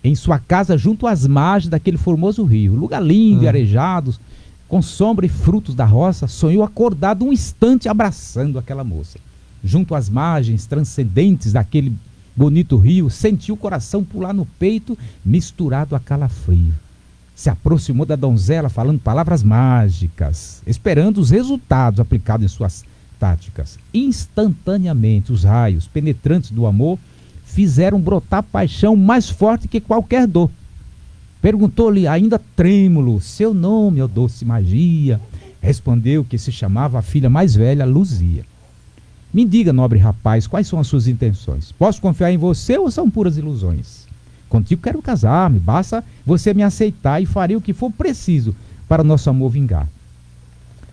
em sua casa junto às margens daquele formoso rio, lugar lindo e arejado, com sombra e frutos da roça, sonhou acordado um instante abraçando aquela moça. Junto às margens transcendentes daquele bonito rio, sentiu o coração pular no peito, misturado a calafrio. Se aproximou da donzela falando palavras mágicas, esperando os resultados aplicados em suas táticas. Instantaneamente, os raios penetrantes do amor fizeram brotar paixão mais forte que qualquer dor. Perguntou-lhe, ainda trêmulo, seu nome, ó doce magia. Respondeu que se chamava a filha mais velha, Luzia. Me diga, nobre rapaz, quais são as suas intenções? Posso confiar em você ou são puras ilusões? Contigo quero casar-me, basta você me aceitar e farei o que for preciso para nosso amor vingar.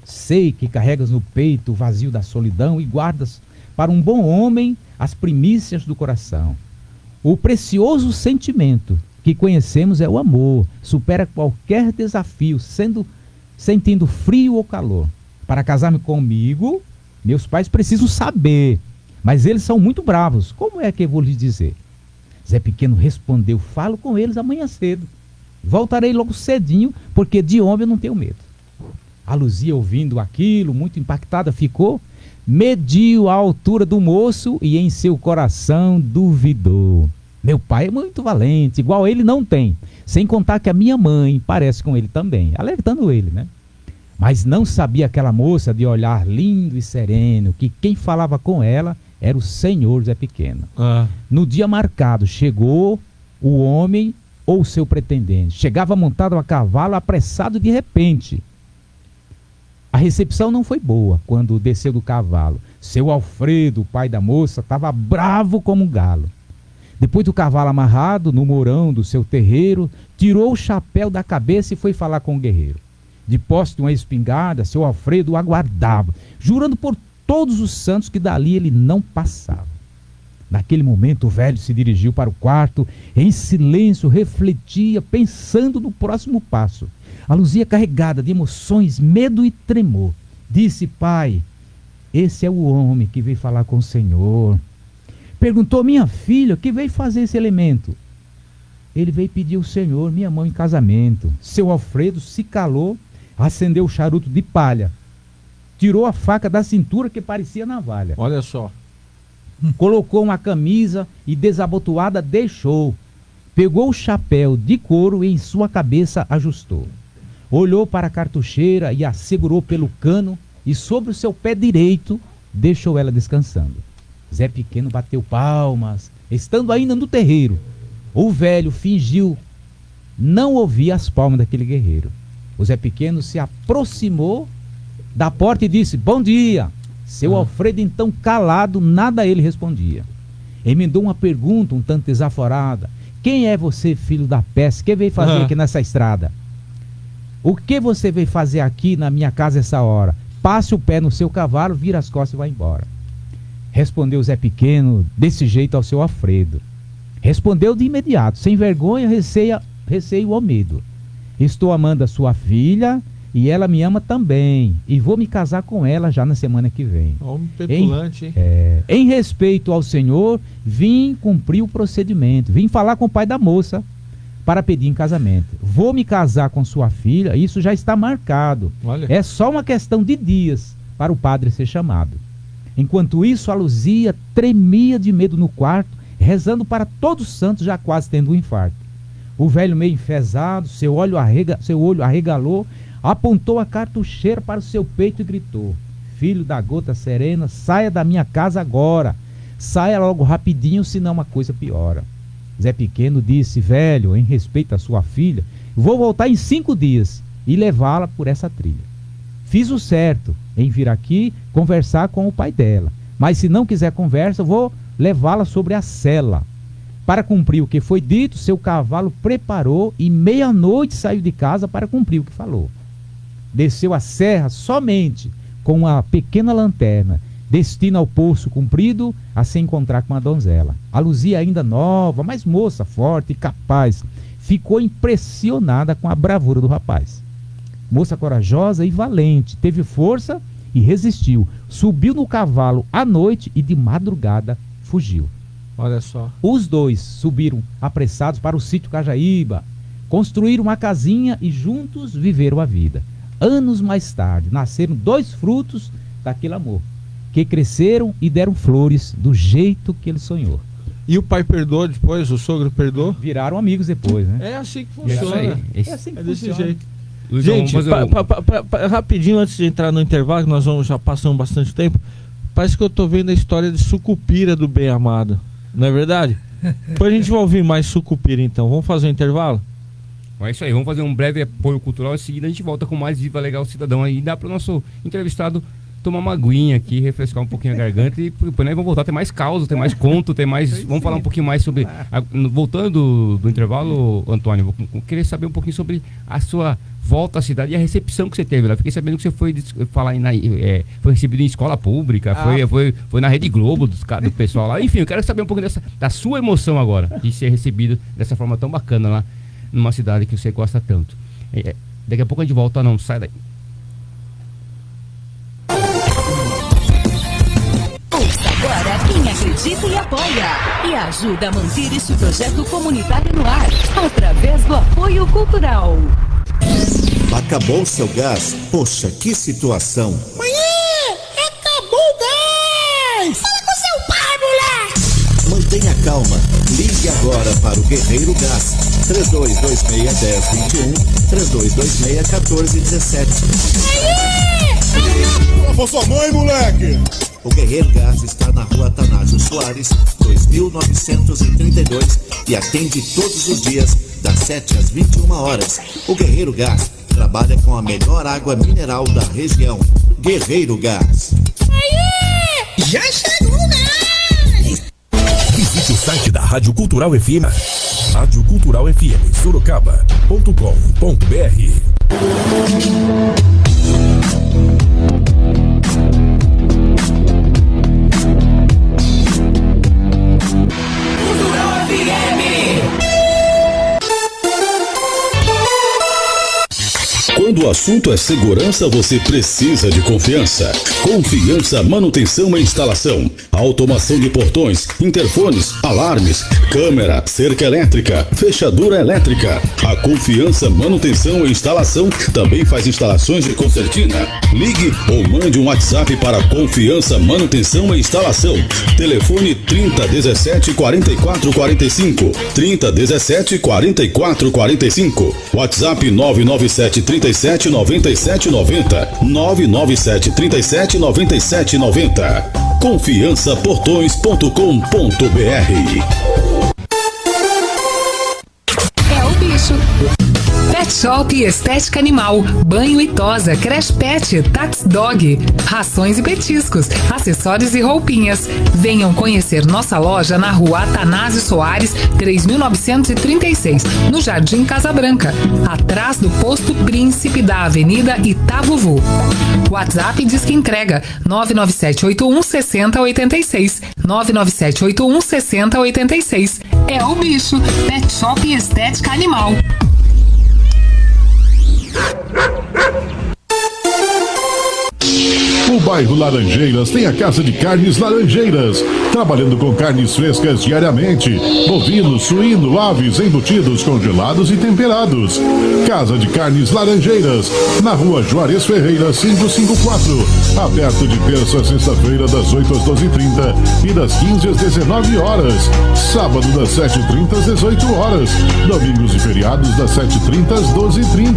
Sei que carregas no peito o vazio da solidão e guardas para um bom homem as primícias do coração. O precioso sentimento que conhecemos é o amor, supera qualquer desafio, sentindo frio ou calor. Para casar-me comigo, meus pais precisam saber, mas eles são muito bravos. Como é que eu vou lhes dizer? Zé Pequeno respondeu, falo com eles amanhã cedo. Voltarei logo cedinho, porque de homem eu não tenho medo. A Luzia, ouvindo aquilo, muito impactada, ficou, mediu a altura do moço e em seu coração duvidou. Meu pai é muito valente, igual ele não tem. Sem contar que a minha mãe parece com ele também, alertando ele, né? Mas não sabia aquela moça de olhar lindo e sereno, que quem falava com ela era o senhor Zé Pequeno. ah. No dia marcado, chegou o homem ou seu pretendente. Chegava montado a cavalo, apressado de repente. A recepção não foi boa quando desceu do cavalo. Seu Alfredo, o pai da moça, estava bravo como um galo. Depois do cavalo amarrado no mourão do seu terreiro, tirou o chapéu da cabeça e foi falar com o guerreiro. De posse de uma espingarda, seu Alfredo o aguardava, jurando por todos os santos que dali ele não passava. Naquele momento o velho se dirigiu para o quarto, em silêncio refletia, pensando no próximo passo. A Luzia, carregada de emoções, medo e tremor, disse, pai, esse é o homem que veio falar com o Senhor. Perguntou, minha filha, o que veio fazer esse elemento? Ele veio pedir ao Senhor minha mão em casamento. Seu Alfredo se calou, acendeu o charuto de palha, tirou a faca da cintura que parecia navalha. Olha só. Colocou uma camisa e desabotoada deixou. Pegou o chapéu de couro e em sua cabeça ajustou. Olhou para a cartucheira e a segurou pelo cano e sobre o seu pé direito deixou ela descansando. Zé Pequeno bateu palmas, estando ainda no terreiro. O velho fingiu não ouvir as palmas daquele guerreiro. O Zé Pequeno se aproximou da porta e disse: bom dia. Seu Alfredo, então calado, nada ele respondia. Emendou uma pergunta um tanto desaforada: quem é você, filho da peste? O que veio fazer aqui nessa estrada? O que você veio fazer aqui na minha casa essa hora? Passe o pé no seu cavalo, vira as costas e vai embora. Respondeu Zé Pequeno desse jeito ao seu Alfredo. Respondeu de imediato, sem vergonha, receio ou medo: estou amando a sua filha e ela me ama também, e vou me casar com ela já na semana que vem. Homem petulante, hein? Em respeito ao senhor, vim cumprir o procedimento, vim falar com o pai da moça para pedir em casamento. Vou me casar com sua filha, isso já está marcado. Olha. É só uma questão de dias para o padre ser chamado. Enquanto isso, a Luzia tremia de medo no quarto, rezando para todos os santos, já quase tendo um infarto. O velho meio enfesado, seu olho arregalou, apontou a cartucheira para o seu peito e gritou: filho da gota serena, saia da minha casa agora. Saia logo rapidinho, senão uma coisa piora. Zé Pequeno disse: velho, em respeito à sua filha, vou voltar em 5 dias e levá-la por essa trilha. Fiz o certo em vir aqui conversar com o pai dela, mas se não quiser conversa, vou levá-la sobre a sela. Para cumprir o que foi dito, seu cavalo preparou e meia-noite saiu de casa para cumprir o que falou. Desceu a serra somente com uma pequena lanterna, destino ao poço comprido a se encontrar com a donzela. A Luzia, ainda nova, mas moça, forte e capaz, ficou impressionada com a bravura do rapaz. Moça corajosa e valente, teve força e resistiu. Subiu no cavalo à noite e de madrugada fugiu. Olha só. Os dois subiram apressados para o sítio Cajaíba, construíram uma casinha e juntos viveram a vida. Anos mais tarde, nasceram 2 frutos daquele amor, que cresceram e deram flores do jeito que ele sonhou. E o pai perdoou depois? O sogro perdoou? Viraram amigos depois, né? É assim que É isso funciona. aí. É assim que É desse funciona. jeito. Luiz, Gente, vamos fazer rapidinho antes de entrar no intervalo, que nós já passamos bastante tempo, parece que eu tô vendo a história de Sucupira do Bem Amado. Não é verdade? Depois a gente vai ouvir mais Sucupira, então. Vamos fazer um intervalo? É isso aí, vamos fazer um breve apoio cultural. Em seguida a gente volta com mais Viva Legal Cidadão aí. Dá para o nosso entrevistado tomar uma aguinha aqui, refrescar um pouquinho a garganta e depois nós vamos voltar. Tem mais causa, tem mais conto, tem mais... Vamos falar um pouquinho mais sobre... Voltando do intervalo, Antônio, vou querer saber um pouquinho sobre a sua volta à cidade e a recepção que você teve lá. Fiquei sabendo que você foi falar foi recebido em escola pública, foi na Rede Globo do pessoal lá. Enfim, eu quero saber um pouquinho da sua emoção agora, de ser recebido dessa forma tão bacana lá, numa cidade que você gosta tanto. Daqui a pouco a gente volta, não sai daí. Ouça agora quem acredita e apoia e ajuda a manter este projeto comunitário no ar através do apoio cultural. Acabou o seu gás? Poxa, que situação! Mãe, acabou o gás! Fala com seu pai, moleque! Mantenha calma. Ligue agora para o Guerreiro Gás. 3226-1021, 3226-1417. Fala sua mãe, moleque! O Guerreiro Gás está na rua Atanásio Soares, 2932 e atende todos os dias, das 7 às 21 horas. O Guerreiro Gás trabalha com a melhor água mineral da região. Guerreiro Gás. Já chegou o gás! Visite o site da Rádio Cultural FM, Rádio Cultural FM Sorocaba.com.br. Quando o assunto é segurança, você precisa de confiança. Confiança Manutenção e Instalação. Automação de portões, interfones, alarmes, câmera, cerca elétrica, fechadura elétrica. A Confiança Manutenção e Instalação também faz instalações de concertina. Ligue ou mande um WhatsApp para Confiança Manutenção e Instalação. Telefone 3017 4445. 3017 4445. WhatsApp 997 37 97 90. 997 37 97 90. Confiançaportões.com.br. É o bicho. Pet Pet Shop Estética Animal, banho e tosa, creche pet, tax dog, rações e petiscos, acessórios e roupinhas. Venham conhecer nossa loja na rua Atanásio Soares, 3936, no Jardim Casa Branca, atrás do posto Príncipe da Avenida Itavuvu. WhatsApp diz que entrega 99781 6086, 99781 6086. É o bicho. Pet Shop Estética Animal. O bairro Laranjeiras tem a Casa de Carnes Laranjeiras, trabalhando com carnes frescas diariamente, bovino, suíno, aves, embutidos, congelados e temperados. Casa de Carnes Laranjeiras, na rua Juarez Ferreira 554, aberto de terça a sexta-feira das 8 às 12h30 e das 15 às 19 horas, sábado das 7h30 às 18 horas, domingos e feriados das 7h30 às 12h30.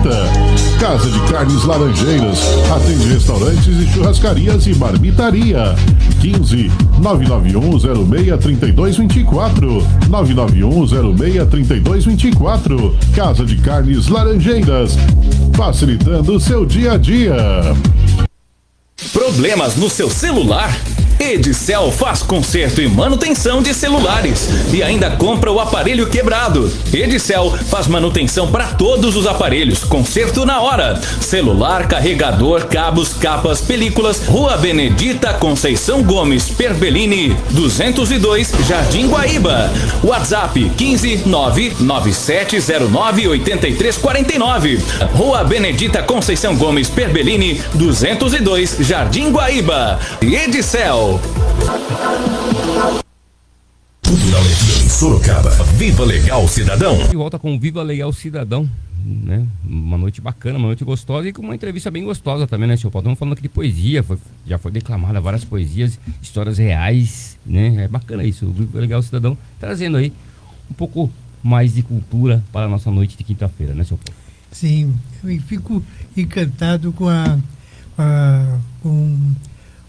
Casa de Carnes Laranjeiras, atende restaurantes e churrascarias e marmitaria. 15 991 06 3224, 991 06 3224. Casa de Carnes Laranjeiras, facilitando o seu dia a dia. Problemas no seu celular? Edicel faz conserto e manutenção de celulares e ainda compra o aparelho quebrado. Edicel faz manutenção para todos os aparelhos, conserto na hora. Celular, carregador, cabos, capas, películas. Rua Benedita Conceição Gomes Perbellini, 202, Jardim Guaíba. WhatsApp 15 99709 8349. Rua Benedita Conceição Gomes Perbellini, 202, Jardim Guaíba. Edicel. Cultural FM Sorocaba. Viva Legal Cidadão. De volta com Viva Legal Cidadão, né? Uma noite bacana, uma noite gostosa e com uma entrevista bem gostosa também, né, senhor Paulo? Estamos falando aqui de poesia, já foi declamada várias poesias, histórias reais, né? É bacana isso, o Viva Legal Cidadão trazendo aí um pouco mais de cultura para a nossa noite de quinta-feira, né, senhor Paulo? Sim, eu fico encantado com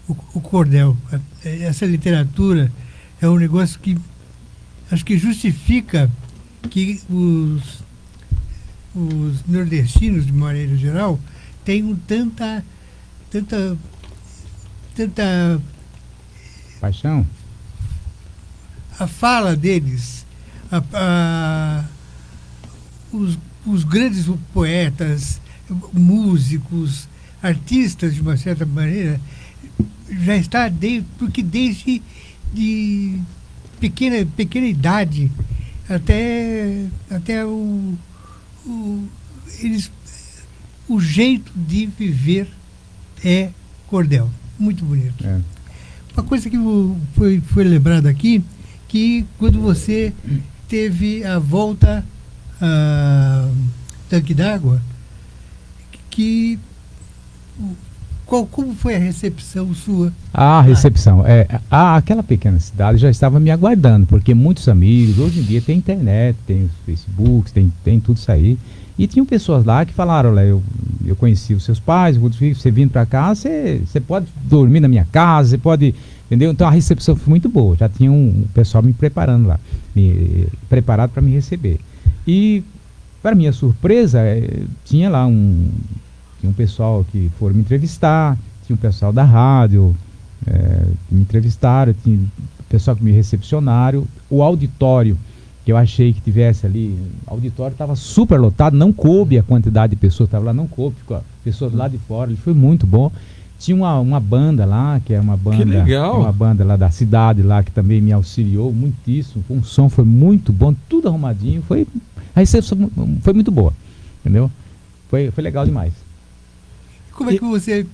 o cordel. Essa literatura é um negócio que acho que justifica que os nordestinos, de maneira geral, tenham tanta paixão. A fala deles, os grandes poetas, músicos, artistas, de uma certa maneira, já está porque desde de pequena idade até o jeito de viver é cordel. Muito bonito. É. Uma coisa que foi lembrada aqui, que quando você teve a volta a Tanque d'Água, como foi a recepção sua? A recepção, aquela pequena cidade já estava me aguardando, porque muitos amigos, hoje em dia tem internet, tem os Facebooks, tem tudo isso aí, e tinham pessoas lá que falaram, olha, eu conheci os seus pais, você vindo para cá, você pode dormir na minha casa, você pode, entendeu? Então a recepção foi muito boa, já tinha um pessoal me preparando lá, preparado para me receber. E, para minha surpresa, tinha lá um pessoal que foram me entrevistar, tinha um pessoal da rádio que me entrevistaram, tinha um pessoal que me recepcionaram, o auditório que eu achei que tivesse ali, o auditório estava super lotado, não coube a quantidade de pessoas que estavam lá, não coube, ficou pessoas lá de fora, ele foi muito bom. Tinha uma banda lá, que é uma banda, que legal. Uma banda lá da cidade lá, que também me auxiliou muitíssimo, o som foi muito bom, tudo arrumadinho, a recepção foi muito boa, entendeu? Foi legal demais. Como é que você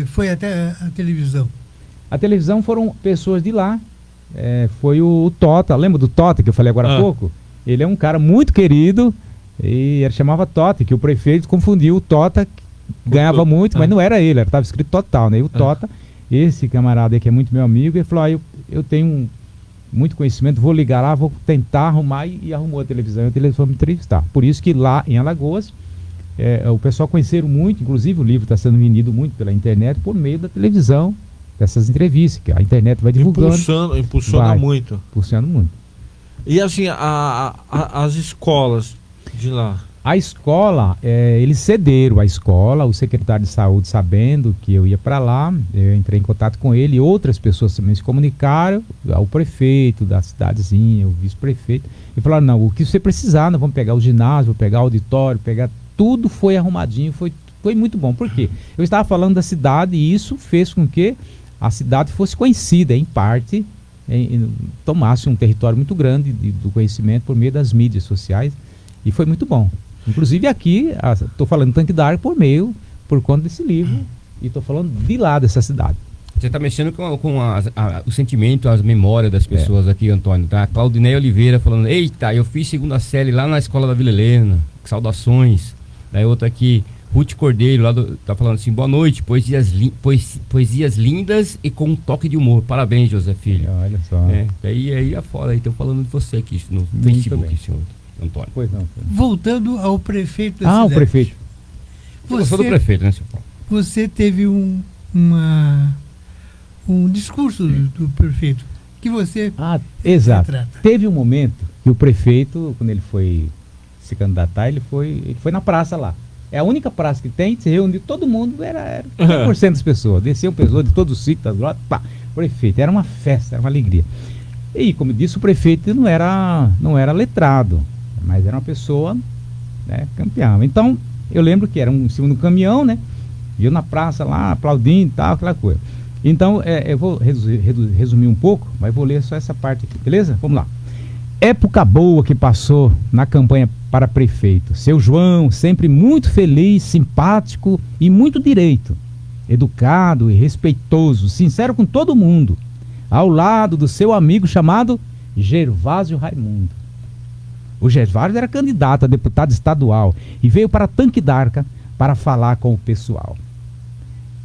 foi até a televisão? A televisão foram pessoas de lá. Foi o Tota, lembra do Tota que eu falei agora há pouco? Ele é um cara muito querido e ele chamava Tota, que o prefeito confundiu o Tota, ganhava muito, mas não era ele, estava escrito Total, né? E o Tota, esse camarada aí que é muito meu amigo, ele falou, eu tenho muito conhecimento, vou ligar lá, vou tentar arrumar, e arrumou a televisão, e a televisão me entrevistar. Por isso que lá em Alagoas, o pessoal conheceram muito, inclusive o livro está sendo vendido muito pela internet por meio da televisão, dessas entrevistas, que a internet vai divulgando. Impulsiona muito. Impulsionando muito. E assim, as escolas de lá? A escola, eles cederam a escola, o secretário de saúde sabendo que eu ia para lá, eu entrei em contato com ele, e outras pessoas também se comunicaram, o prefeito da cidadezinha, o vice-prefeito, e falaram, não, o que você precisar, nós vamos pegar o ginásio, vamos pegar o auditório, tudo foi arrumadinho, foi muito bom. Por quê? Eu estava falando da cidade e isso fez com que a cidade fosse conhecida, em parte, tomasse um território muito grande do conhecimento por meio das mídias sociais, e foi muito bom. Inclusive aqui, estou falando Tanque d'Arca por conta desse livro, e estou falando de lá dessa cidade. Você está mexendo com o sentimento, as memórias das pessoas aqui, Antônio, tá? Claudineia Oliveira falando, eita, eu fiz segunda série lá na escola da Vila Helena, saudações. Daí outra aqui, Ruth Cordeiro, tá falando assim, boa noite, poesias lindas e com um toque de humor. Parabéns, José Filho. Olha só. Aí é foda, aí estão falando de você aqui no Facebook, senhor Antônio. Pois não. Voltando ao prefeito da cidade. O prefeito. Você gostou do prefeito, né, senhor Paulo? Você teve um discurso do prefeito que você exato. retrata. Teve um momento que o prefeito, quando ele foi se candidatar, ele foi na praça lá. É a única praça que tem, se reuniu todo mundo, era 100% das pessoas. Desceu pessoas de todos os sítios, das grotas, prefeito. Era uma festa, era uma alegria. E, como disse, o prefeito não era letrado, mas era uma pessoa, né, campeão. Então, eu lembro que era um segundo caminhão, né? Viu na praça lá, aplaudindo e tal, aquela coisa. Então, eu vou resumir um pouco, mas vou ler só essa parte aqui, beleza? Vamos lá. Época boa que passou na campanha para prefeito. Seu João, sempre muito feliz, simpático e muito direito. Educado e respeitoso, sincero com todo mundo. Ao lado do seu amigo chamado Gervásio Raimundo. O Gervásio era candidato a deputado estadual e veio para Tanque d'Arca para falar com o pessoal.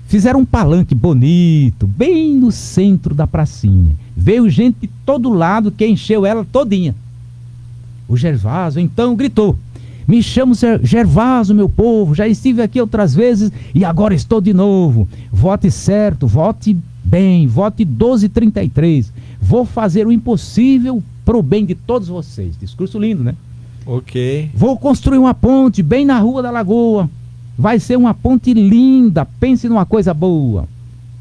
Fizeram um palanque bonito, bem no centro da pracinha. Veio gente de todo lado que encheu ela todinha. O Gervásio então gritou: me chamo Gervásio, meu povo, já estive aqui outras vezes e agora estou de novo. Vote certo, vote bem, vote 1233. Vou fazer o impossível pro bem de todos vocês. Discurso lindo, né? Ok. Vou construir uma ponte bem na Rua da Lagoa. Vai ser uma ponte linda, pense numa coisa boa.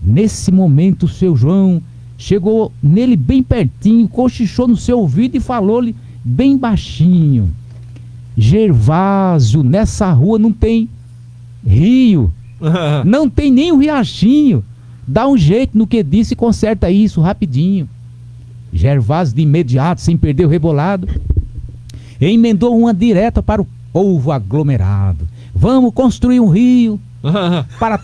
Nesse momento, o seu João chegou nele bem pertinho, cochichou no seu ouvido e falou-lhe bem baixinho: Gervásio, nessa rua não tem rio, não tem nem o riachinho. Dá um jeito no que disse e conserta isso rapidinho. Gervásio, de imediato, sem perder o rebolado, emendou uma direta para o povo aglomerado: vamos construir um rio para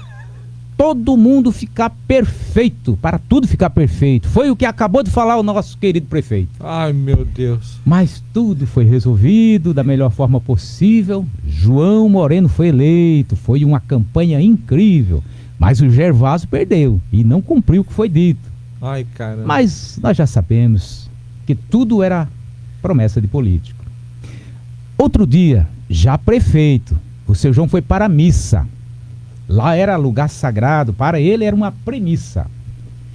todo mundo ficar perfeito, para tudo ficar perfeito. Foi o que acabou de falar o nosso querido prefeito. Ai, meu Deus. Mas tudo foi resolvido da melhor forma possível. João Moreno foi eleito, foi uma campanha incrível, mas o Gervásio perdeu e não cumpriu o que foi dito. Ai, caramba. Mas nós já sabemos que tudo era promessa de político. Outro dia, já prefeito, o seu João foi para a missa. Lá era lugar sagrado, para ele era uma premissa.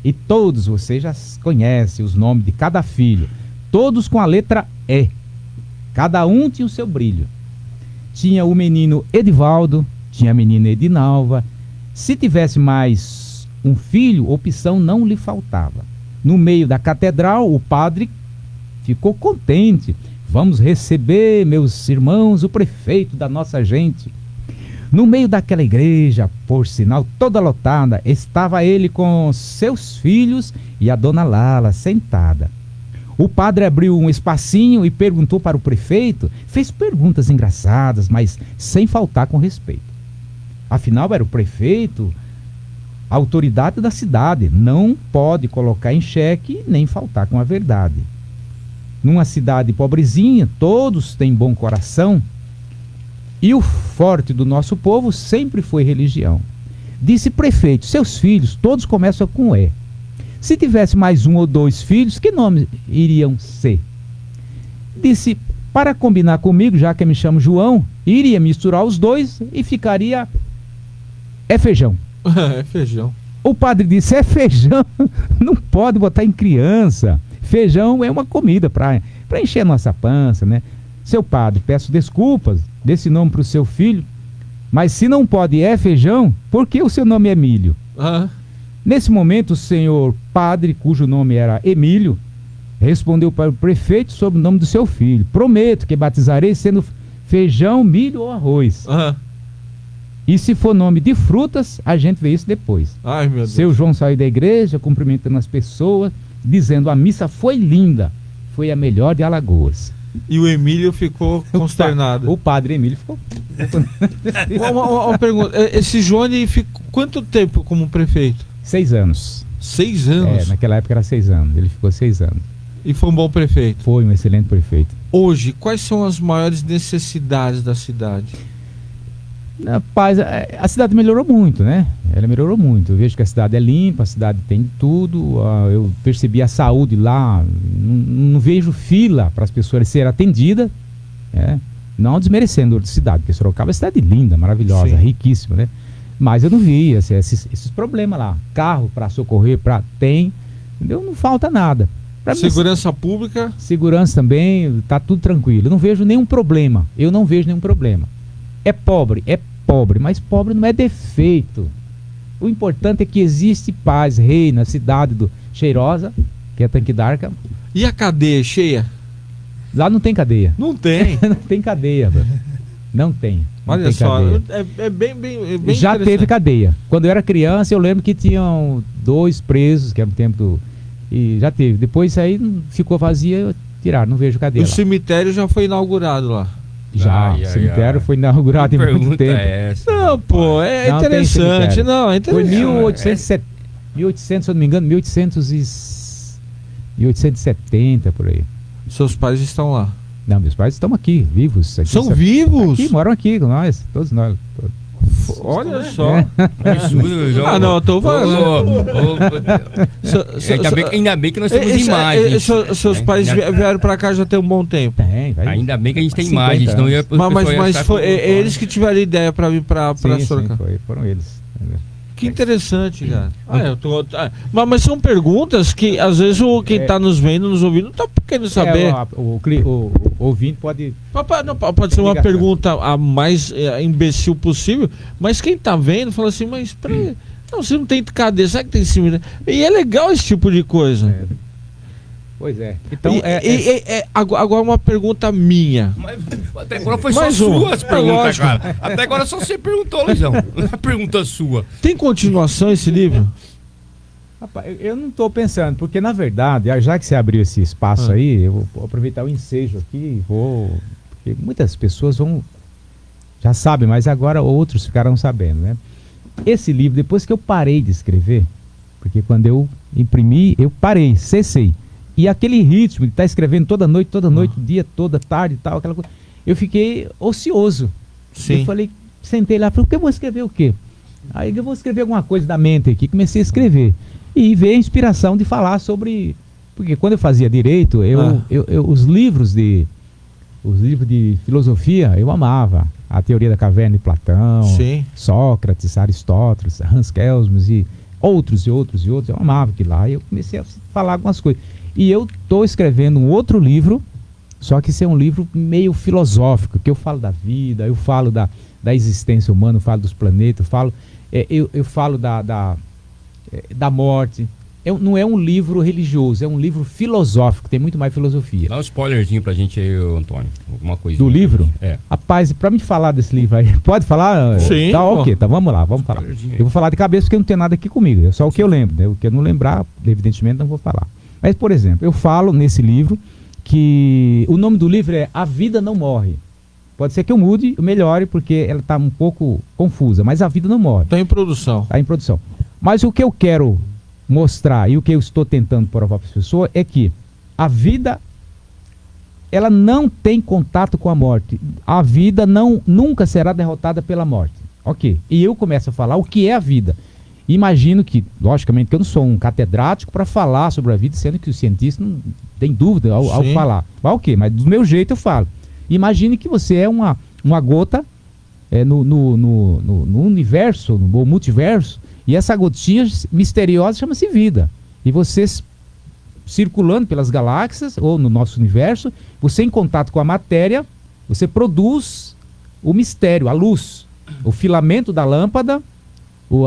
E todos vocês já conhecem os nomes de cada filho, todos com a letra E. Cada um tinha o seu brilho. Tinha o menino Edivaldo, tinha a menina Edinalva. Se tivesse mais um filho, opção não lhe faltava. No meio da catedral, o padre ficou contente. Vamos receber, meus irmãos, o prefeito da nossa gente. No meio daquela igreja, por sinal toda lotada, estava ele com seus filhos e a dona Lala sentada. O padre abriu um espacinho e perguntou para o prefeito, fez perguntas engraçadas, mas sem faltar com respeito. Afinal, era o prefeito, a autoridade da cidade, não pode colocar em xeque nem faltar com a verdade. Numa cidade pobrezinha, todos têm bom coração, e o forte do nosso povo sempre foi religião. Disse prefeito: seus filhos todos começam com E. Se tivesse mais um ou dois filhos, que nomes iriam ser? Disse: para combinar comigo, já que eu me chamo João, iria misturar os dois e ficaria É Feijão. É feijão. O padre disse: é feijão, não pode botar em criança. Feijão é uma comida para encher a nossa pança, né? Seu padre, peço desculpas, desse nome para o seu filho, mas se não pode feijão, por que o seu nome é Emílio? Nesse momento, o senhor padre, cujo nome era Emílio, respondeu para o prefeito sobre o nome do seu filho: prometo que batizarei sendo feijão, milho ou arroz. E se for nome de frutas, a gente vê isso depois. Ai, meu Deus. Seu João saiu da igreja, cumprimentando as pessoas, dizendo: a missa foi linda, foi a melhor de Alagoas. E o Emílio ficou consternado. O padre Emílio ficou... uma pergunta, esse Johnny ficou quanto tempo como prefeito? 6 anos. 6 anos? Naquela época era 6 anos, ele ficou 6 anos. E foi um bom prefeito? Foi um excelente prefeito. Hoje, quais são as maiores necessidades da cidade? Rapaz, a cidade melhorou muito, né? Ela melhorou muito. Eu vejo que a cidade é limpa, a cidade tem de tudo. Eu percebi a saúde lá, não vejo fila para as pessoas serem atendidas, né? Não desmerecendo a cidade, porque Sorocaba é uma cidade linda, maravilhosa, Sim. riquíssima, né? Mas eu não vi esses problemas lá. Carro para socorrer, tem, entendeu? Não falta nada. Segurança pública? Segurança também, tá tudo tranquilo. Eu não vejo nenhum problema. É pobre, mas pobre não é defeito. O importante é que existe paz, reina na cidade do Cheirosa, que é Tanque d'Arca. E a cadeia cheia? Lá não tem cadeia. Não tem? Não tem cadeia, velho. Não tem. Olha tem só, cadeia. é bem Já teve cadeia. Quando eu era criança, eu lembro que tinham 2 presos, que era no tempo do... E já teve. Depois aí ficou vazia, tiraram, não vejo cadeia O lá. cemitério já foi inaugurado lá? Já, o cemitério foi inaugurado em muito tempo. Não, pô, é interessante. É interessante. Foi 1800, se eu não me engano, 1870, por aí. Seus pais estão lá? Não, meus pais estão aqui, vivos. Aqui, São vivos? Aqui, moram aqui com nós, todos nós. Olha só. Não, eu tô falando. Ainda bem que nós temos imagens. Seus pais vieram pra cá já tem um bom tempo. Ainda bem que a gente tem imagens. Senão mas foi eles que tiveram ideia pra vir pra Sorocaba. Foram eles. Que interessante, cara. Mas são perguntas que às vezes quem tá nos vendo, nos ouvindo, não tá querendo saber. O ouvinte pode... Pode ser uma pergunta a mais imbecil possível, mas quem tá vendo fala assim, mas peraí, não, você não tem cadeia, sabe que tem em cima? E é legal esse tipo de coisa. Pois é. Então, agora uma pergunta minha. Mas até agora foi só suas perguntas, cara. Até agora só você perguntou, Luizão. A pergunta sua. Tem continuação esse livro? Rapaz, eu não estou pensando, porque na verdade, já que você abriu esse espaço aí, eu vou aproveitar o ensejo aqui, porque muitas pessoas já sabem, mas agora outros ficaram sabendo, né? Esse livro, depois que eu parei de escrever, porque quando eu imprimi, eu parei, cessei. E aquele ritmo de estar escrevendo toda noite, dia, toda tarde e tal, aquela coisa, eu fiquei ocioso. Sim. Eu falei, sentei lá, falei, eu vou escrever o quê? Aí eu vou escrever alguma coisa da mente aqui, comecei a escrever. E veio a inspiração de falar sobre... Porque quando eu fazia direito, os livros de filosofia, eu amava. A Teoria da Caverna de Platão, Sim. Sócrates, Aristóteles, Hans Kelsen e outros, eu amava aquilo lá. E eu comecei a falar algumas coisas. E eu estou escrevendo um outro livro, só que esse é um livro meio filosófico, que eu falo da vida, eu falo da existência humana, eu falo dos planetas, eu falo da morte. Não é um livro religioso, é um livro filosófico, tem muito mais filosofia. Dá um spoilerzinho pra gente aí, Antônio, alguma coisa. Do livro? É. Rapaz, pra me falar desse livro aí, pode falar? Sim. Tá, ok, tá, vamos lá, vamos falar. Eu vou falar de cabeça porque não tem nada aqui comigo, é só o que eu lembro, né? O que eu não lembrar, evidentemente não vou falar. Mas, por exemplo, eu falo nesse livro que o nome do livro é A Vida Não Morre. Pode ser que eu mude, eu melhore, porque ela está um pouco confusa, mas a vida não morre. Está em produção. Está em produção. Mas o que eu quero mostrar e o que eu estou tentando provar para as pessoas é que a vida, ela não tem contato com a morte. A vida nunca será derrotada pela morte. Ok. E eu começo a falar o que é a vida. Imagino que, logicamente, que eu não sou um catedrático para falar sobre a vida, sendo que o cientista não tem dúvida ao falar. Mas ok, mas do meu jeito eu falo. Imagine que você é uma gota no universo, no multiverso, e essa gotinha misteriosa chama-se vida. E você, circulando pelas galáxias, ou no nosso universo, você em contato com a matéria, você produz o mistério, a luz, o filamento da lâmpada,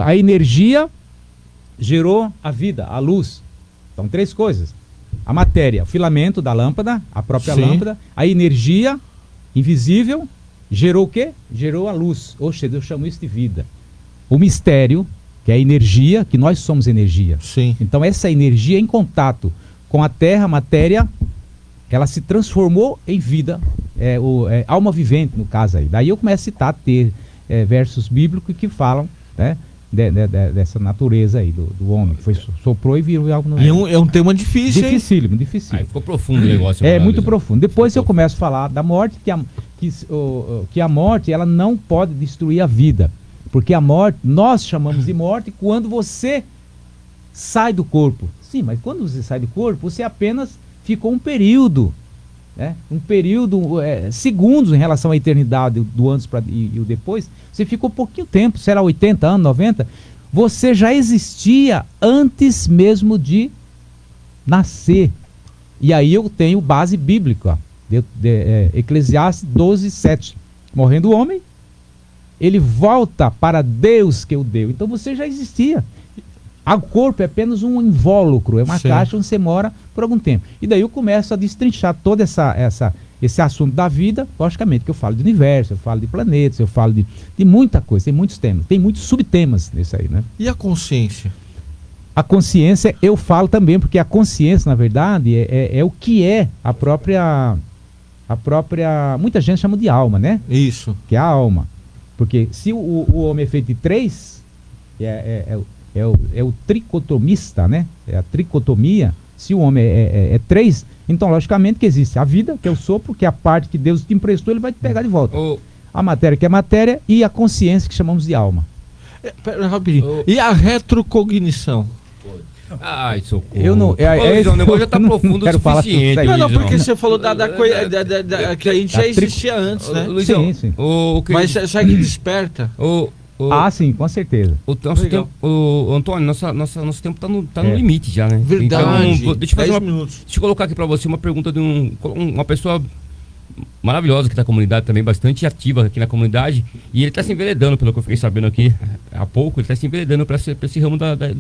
a energia gerou a vida, a luz. Então, 3 coisas. A matéria, o filamento da lâmpada, a própria lâmpada, a energia invisível, gerou o quê? Gerou a luz. Oxe, eu chamo isso de vida. O mistério, que é a energia, que nós somos energia. Sim. Então, essa energia em contato com a terra, a matéria, ela se transformou em vida, alma vivente, no caso aí. Daí eu começo a citar versos bíblicos que falam, né, dessa natureza aí do homem, que foi soprou e virou algo no mundo. É um tema difícil, dificílimo, dificílimo. Aí ficou profundo o negócio. É muito profundo. Depois eu começo a falar da morte, que a morte, ela não pode destruir a vida, porque a morte, nós chamamos de morte quando você sai do corpo. Sim, mas quando você sai do corpo, você apenas ficou um período, né? Um período, segundos em relação à eternidade do antes e o depois. Você ficou pouquinho tempo, será 80 anos, 90. Você já existia antes mesmo de nascer. E aí eu tenho base bíblica, Eclesiastes 12:7. Morrendo o homem, ele volta para Deus que o deu. Então você já existia. O corpo é apenas um invólucro, é uma caixa onde você mora por algum tempo. E daí eu começo a destrinchar todo esse assunto da vida, logicamente que eu falo de universo, eu falo de planetas, eu falo de muita coisa, tem muitos temas, tem muitos subtemas nisso aí, né? E a consciência? A consciência eu falo também, porque a consciência, na verdade, é o que é a própria, muita gente chama de alma, né? Isso. Que é a alma. Porque se o homem é feito de 3, é o tricotomista, né? É a tricotomia. Se o homem é 3, então logicamente que existe a vida, que é o sopro, que é a parte que Deus te emprestou, ele vai te pegar de volta. A matéria, que é matéria, e a consciência, que chamamos de alma. Pera, rapidinho. E a retrocognição? Ai, socorro. Eu não. O negócio já tá profundo o suficiente. Não, porque você falou da coisa que a gente já existia antes, né? Luizão, sim. Mas sabe que desperta? Sim, com certeza. Antônio, nosso tempo tá no limite já, né? Verdade. Então, deixa eu colocar aqui pra você uma pergunta de uma pessoa maravilhosa que tá na comunidade também, bastante ativa aqui na comunidade, e ele tá se enveredando, pelo que eu fiquei sabendo aqui há pouco, ele tá se enveredando pra esse ramo de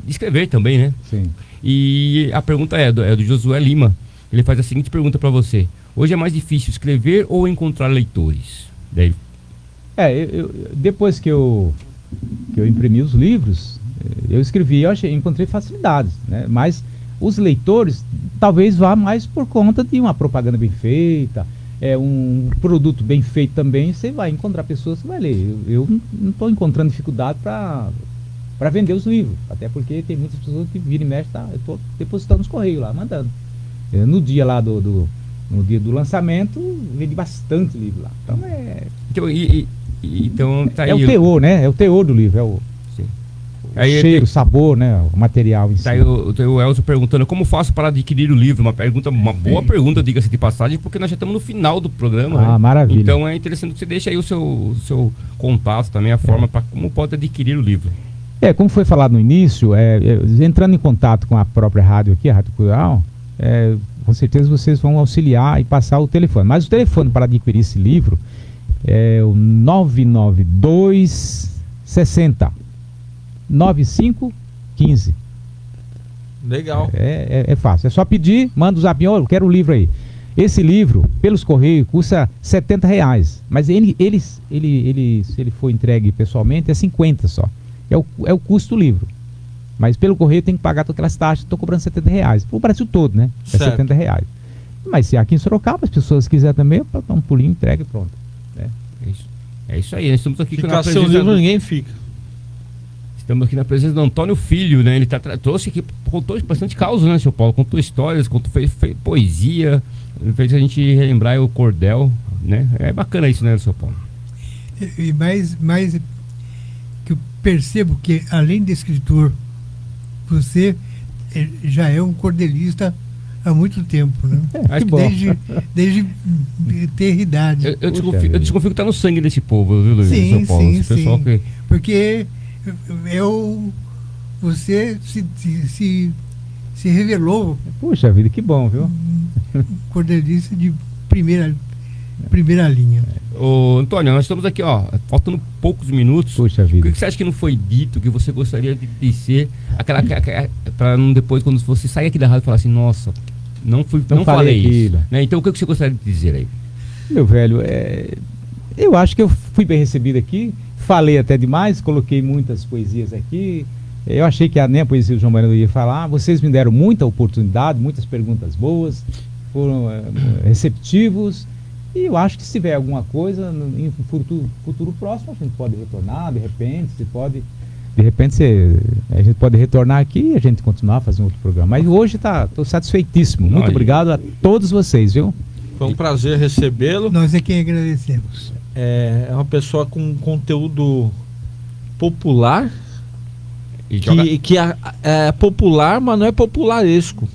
escrever também, né? Sim. E a pergunta é do Josué Lima. Ele faz a seguinte pergunta pra você: hoje é mais difícil escrever ou encontrar leitores? Daí depois que eu imprimi os livros, eu escrevi, encontrei facilidades, né? Mas os leitores talvez vá mais por conta de uma propaganda bem feita, um produto bem feito também, você vai encontrar pessoas que vai ler. Eu não estou encontrando dificuldade para vender os livros, até porque tem muitas pessoas que viram e mexem, eu estou depositando os correios lá, mandando. No dia lá no dia do lançamento, vendi bastante livro lá. Então Então tá aí. É o teor, né? É o teor do livro, cheiro, o sabor, né? O material em si. Tá aí o Elcio perguntando como faço para adquirir o livro. Uma boa pergunta, diga-se de passagem, porque nós já estamos no final do programa. Né? Maravilha. Então é interessante que você deixe aí o seu contato também, a forma para como pode adquirir o livro. Como foi falado no início, entrando em contato com a própria rádio aqui, a Rádio Cultural, com certeza vocês vão auxiliar e passar o telefone. Mas o telefone para adquirir esse livro é o 992 60 9515. Legal. É fácil. É só pedir, manda o zapinho, eu quero o livro aí. Esse livro, pelos correios, custa R$70. Mas se ele for entregue pessoalmente, é 50 só. É o custo do livro. Mas pelo correio tem que pagar todas aquelas taxas, estou cobrando R$70. O Brasil todo, né? É R$70. Mas se aqui em Sorocaba, as pessoas quiserem também, dá um pulinho, entrega e pronto. É isso aí, nós estamos aqui com a presença livro, ninguém fica. Estamos aqui na presença do Antônio Filho, né? Ele trouxe aqui, contou bastante causa, né, seu Paulo? Contou histórias, fez poesia, fez a gente relembrar o cordel, né? É bacana isso, né, seu Paulo? E mais que eu percebo que, além de escritor, você já é um cordelista há muito tempo, né? Desde ter idade. Eu desconfio que tá no sangue desse povo, viu, Luiz? Sim, Paulo, sim, pessoal sim. Porque você se revelou. Puxa vida, que bom, viu? Cordelista de primeira primeira linha. Ô, Antônio, nós estamos aqui, ó, faltando poucos minutos. Puxa vida. O que você acha que não foi dito, que você gostaria de ser para não depois, quando você sair aqui da rádio, falar assim, nossa, não falei isso. Né? Então, o que você gostaria de dizer aí? Meu velho, eu acho que eu fui bem recebido aqui, falei até demais, coloquei muitas poesias aqui. Eu achei que nem a poesia do João Mariano ia falar. Vocês me deram muita oportunidade, muitas perguntas boas, foram receptivos. E eu acho que se tiver alguma coisa em futuro próximo, a gente pode retornar, de repente, a gente pode retornar aqui e a gente continuar fazendo outro programa. Mas hoje estou satisfeitíssimo. Muito obrigado a todos vocês, viu? Foi um prazer recebê-lo. Nós é quem agradecemos. É uma pessoa com conteúdo popular, que é popular, mas não é popularesco.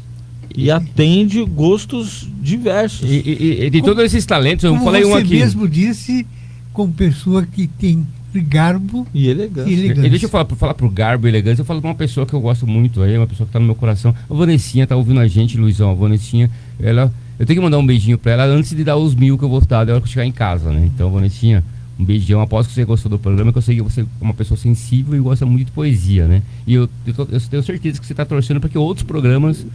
E atende gostos diversos. E de todos esses talentos, eu falei um aqui. Você mesmo disse, como pessoa que tem garbo e elegância. E deixa eu falar pro garbo e elegância, eu falo pra uma pessoa que eu gosto muito aí, uma pessoa que tá no meu coração. A Vanessinha tá ouvindo a gente, Luizão. A Vanessinha, eu tenho que mandar um beijinho pra ela antes de dar os 1000 que eu vou dar dela que eu chegar em casa, né? Então, Vanessinha, um beijão. Após que você gostou do programa, que eu sei que você é uma pessoa sensível e gosta muito de poesia, né? E eu tenho certeza que você está torcendo para que outros programas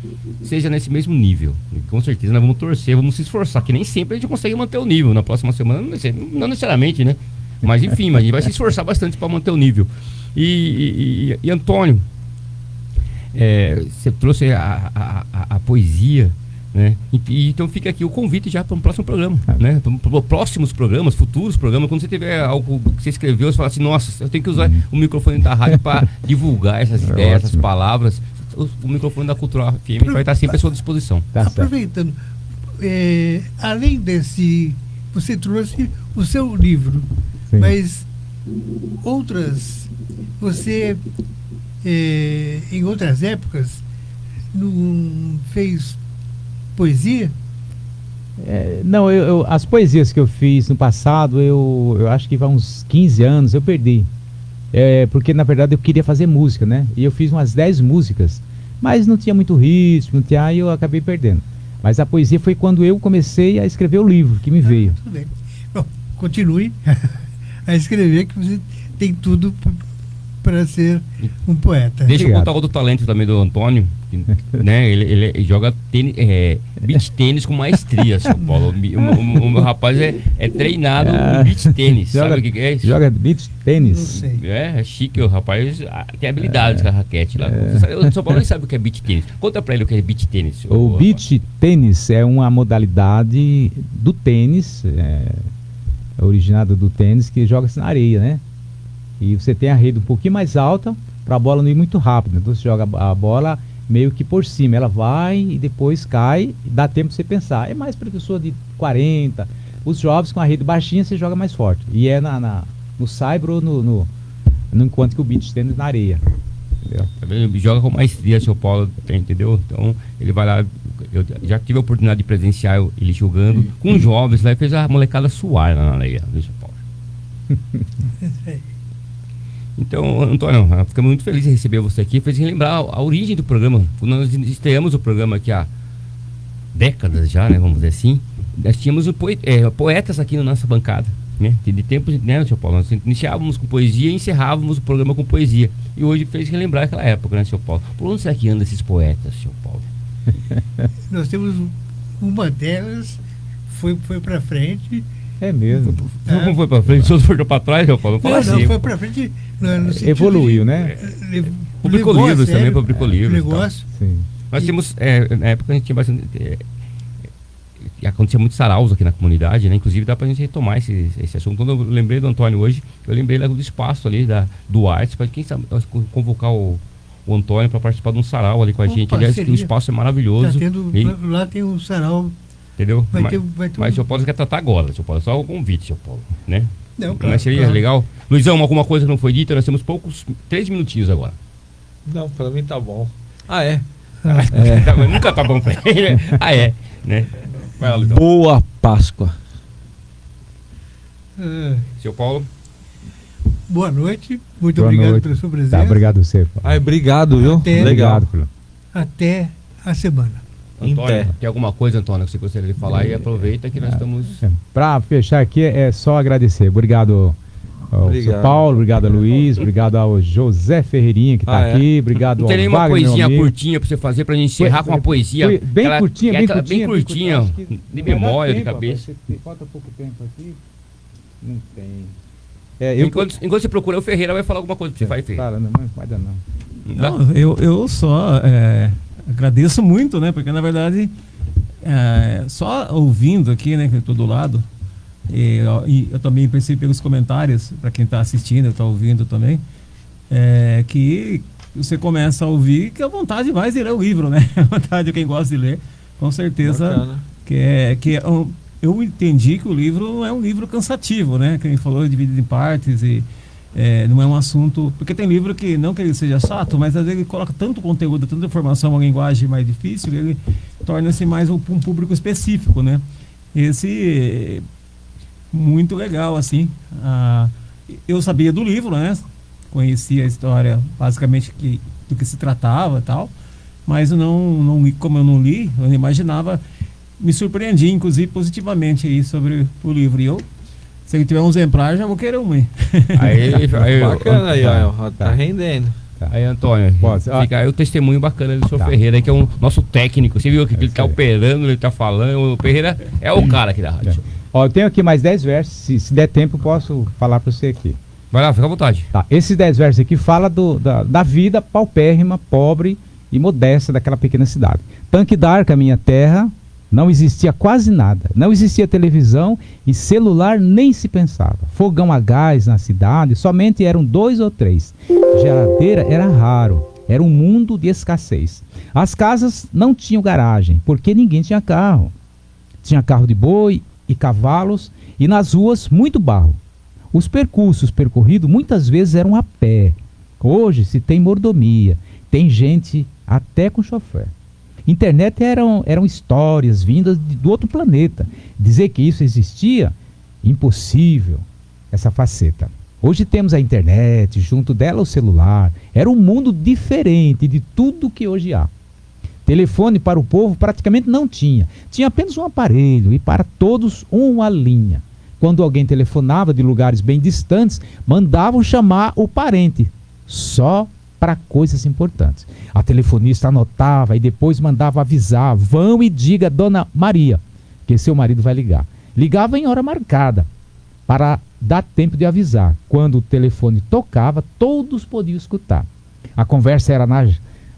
sejam nesse mesmo nível. E com certeza nós vamos torcer, vamos se esforçar, que nem sempre a gente consegue manter o nível. Na próxima semana, não necessariamente, né? Mas enfim, a gente vai se esforçar bastante para manter o nível. E Antônio, você trouxe a poesia, né? Então fica aqui o convite já para um próximo programa, né? Para próximos programas, futuros programas, quando você tiver algo que você escreveu, você fala assim, nossa, eu tenho que usar o microfone da rádio para divulgar essas ideias, essas palavras. O microfone da Cultural FM vai estar sempre à sua disposição. Aproveitando, além desse, você trouxe o seu livro, sim, mas outras, você em outras épocas não fez poesia? Não, as poesias que eu fiz no passado, eu acho que há uns 15 anos eu perdi. Porque na verdade eu queria fazer música, né? E eu fiz umas 10 músicas, mas não tinha muito ritmo, aí eu acabei perdendo. Mas a poesia foi quando eu comecei a escrever o livro que me veio. Tudo bem. Bom, continue a escrever, que você tem tudo para ser um poeta. Deixa eu contar outro talento também do Antônio, né? Ele joga beach tênis com maestria, São Paulo. O meu rapaz é treinado em beach tênis. Sabe o que é isso? Joga beach tênis? Não sei. É chique, o rapaz tem habilidade com a raquete lá. O São Paulo nem sabe o que é beach tênis. Conta pra ele o que é beach tênis. O beach tênis é uma modalidade do tênis, originada do tênis, que joga-se na areia, né? E você tem a rede um pouquinho mais alta para a bola não ir muito rápido. Então você joga a bola meio que por cima. Ela vai e depois cai e dá tempo de você pensar. É mais para pessoa de 40. Os jovens com a rede baixinha você joga mais forte. E é no saibro ou no enquanto que o beach tênis na areia. Entendeu? Ele joga com maestria, seu Paulo, entendeu? Então ele vai lá. Eu já tive a oportunidade de presenciar ele jogando com jovens lá e fez a molecada suar lá na areia, viu, seu Paulo? Então, Antônio, ficamos muito felizes de receber você aqui. Fez relembrar a origem do programa. Quando nós estreamos o programa aqui há décadas já, né, vamos dizer assim, nós tínhamos poetas aqui na nossa bancada, né? De tempos, né, seu Paulo? Nós iniciávamos com poesia e encerrávamos o programa com poesia. E hoje fez relembrar aquela época, né, seu Paulo? Por onde será que andam esses poetas, seu Paulo? Nós temos uma delas, foi para frente. É mesmo. Não foi para frente, os outros foram para trás, seu Paulo? Não, foi para frente. Evoluiu, né? Publicou livros também, publicou livros. Negócio. Nós tínhamos, na época a gente tinha bastante. Acontecia muitos saraus aqui na comunidade, né? Inclusive dá pra gente retomar esse assunto. Quando eu lembrei do Antônio hoje, eu lembrei lá do espaço ali, do Artes, para quem sabe convocar o Antônio para participar de um sarau ali com a gente. Aliás, o espaço é maravilhoso. Lá tem um sarau. Entendeu? Vai ter mas o seu Paulo quer tratar agora, seu Paulo. Só o convite, seu Paulo, né? Não, mas seria legal. Luizão, alguma coisa que não foi dita? Nós temos 3 minutinhos agora. Não, pra mim tá bom. Nunca tá bom pra ele. Né? Vai lá, Luizão. Boa Páscoa. Seu Paulo. Boa noite. Muito obrigado pela sua presença. Obrigado a você, Paulo. Obrigado, viu? Legal. Obrigado, Paulo. Até a semana. Antônio, tem alguma coisa, Antônio, que você gostaria de falar? E aproveita que nós estamos... Para fechar aqui, é só agradecer. Obrigado ao seu Paulo, obrigado a Luiz, obrigado ao José Ferreirinha, que está aqui, obrigado ao Wagner. Não tem nenhuma poesia curtinha para você fazer, para a gente encerrar com uma poesia... Bem curtinha. Bem curtinha, de memória, de cabeça. Falta pouco tempo aqui. Não tem. Enquanto você procura, o Ferreira vai falar alguma coisa para você. Vai, Ferreira. Fala, não vai dar não. Não, eu só agradeço muito, né? Porque na verdade, só ouvindo aqui, né? Que eu estou do lado, e eu também percebi pelos comentários, para quem está assistindo, está ouvindo também, que você começa a ouvir que a vontade vai ler o livro, né? A vontade de quem gosta de ler, com certeza. Eu entendi que o livro não é um livro cansativo, né? Quem falou dividido em partes e não é um assunto... Porque tem livro que, não que ele seja chato, mas às vezes ele coloca tanto conteúdo, tanta informação, uma linguagem mais difícil, ele torna-se mais um público específico, né? Esse... muito legal, assim. Eu sabia do livro, né? Conhecia a história, basicamente, do que se tratava e tal, mas como eu não li, eu não imaginava... Me surpreendi, inclusive, positivamente aí sobre o livro. E se ele tiver um exemplar, já vou querer um. Bacana aí, ó. Tá rendendo. Aí, Antônio, fica aí o testemunho bacana do senhor Ferreira, que é o nosso técnico. Você viu que ele tá operando, ele tá falando. O Ferreira é o cara aqui da rádio. Eu tenho aqui mais 10 versos. Se der tempo, eu posso falar para você aqui. Vai lá, fica à vontade. Tá. Esses 10 versos aqui falam da vida paupérrima, pobre e modesta daquela pequena cidade. Tanque d'Arca, minha terra. Não existia quase nada, não existia televisão e celular nem se pensava. Fogão a gás na cidade, somente eram 2 ou 3. Geladeira era raro, era um mundo de escassez. As casas não tinham garagem, porque ninguém tinha carro. Tinha carro de boi e cavalos e nas ruas muito barro. Os percursos percorridos muitas vezes eram a pé. Hoje se tem mordomia, tem gente até com chofer. Internet eram histórias vindas do outro planeta. Dizer que isso existia, impossível, essa faceta. Hoje temos a internet, junto dela o celular. Era um mundo diferente de tudo que hoje há. Telefone para o povo praticamente não tinha. Tinha apenas um aparelho e para todos uma linha. Quando alguém telefonava de lugares bem distantes, mandavam chamar o parente. Só para coisas importantes. A telefonista anotava e depois mandava avisar: vão e diga a Dona Maria que seu marido vai ligar. Ligava em hora marcada para dar tempo de avisar. Quando o telefone tocava, todos podiam escutar. A conversa era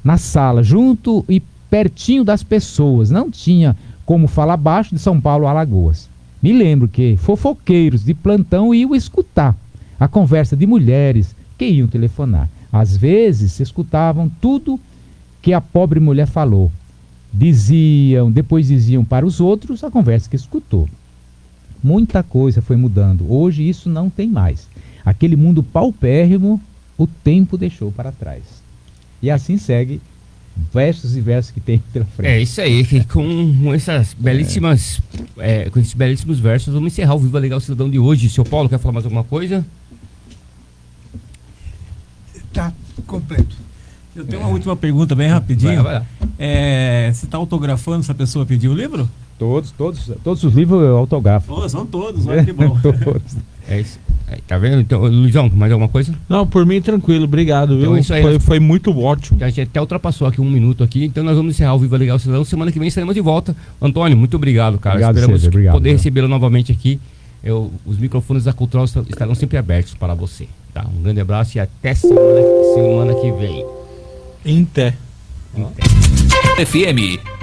na sala, junto e pertinho das pessoas. Não tinha como falar baixo de São Paulo a Alagoas. Me lembro que fofoqueiros de plantão iam escutar a conversa de mulheres que iam telefonar. Às vezes se escutavam tudo que a pobre mulher falou. Depois diziam para os outros a conversa que escutou. Muita coisa foi mudando. Hoje isso não tem mais. Aquele mundo paupérrimo, o tempo deixou para trás. E assim segue versos e versos que tem pela frente. É isso aí, com essas belíssimas com esses belíssimos versos, vamos encerrar o Viva Legal Cidadão de hoje. Seu Paulo, quer falar mais alguma coisa? Tá completo. Eu tenho uma última pergunta bem rapidinho. Vai lá. Você está autografando se a pessoa pedir o livro? Todos os livros eu autografo. Oh, são todos, olha que bom. É isso. Tá vendo? Então, Luizão, mais alguma coisa? Não, por mim tranquilo, obrigado. Então, viu? isso aí, Foi muito ótimo. A gente até ultrapassou aqui 1 minuto aqui, então nós vamos encerrar o Viva Legal Cidadão. Semana que vem estaremos de volta. Antônio, muito obrigado, cara. Esperamos poder recebê-lo novamente aqui. Os microfones da Cultural estarão sempre abertos para você. Tá? Um grande abraço e até semana que vem. Em té. FM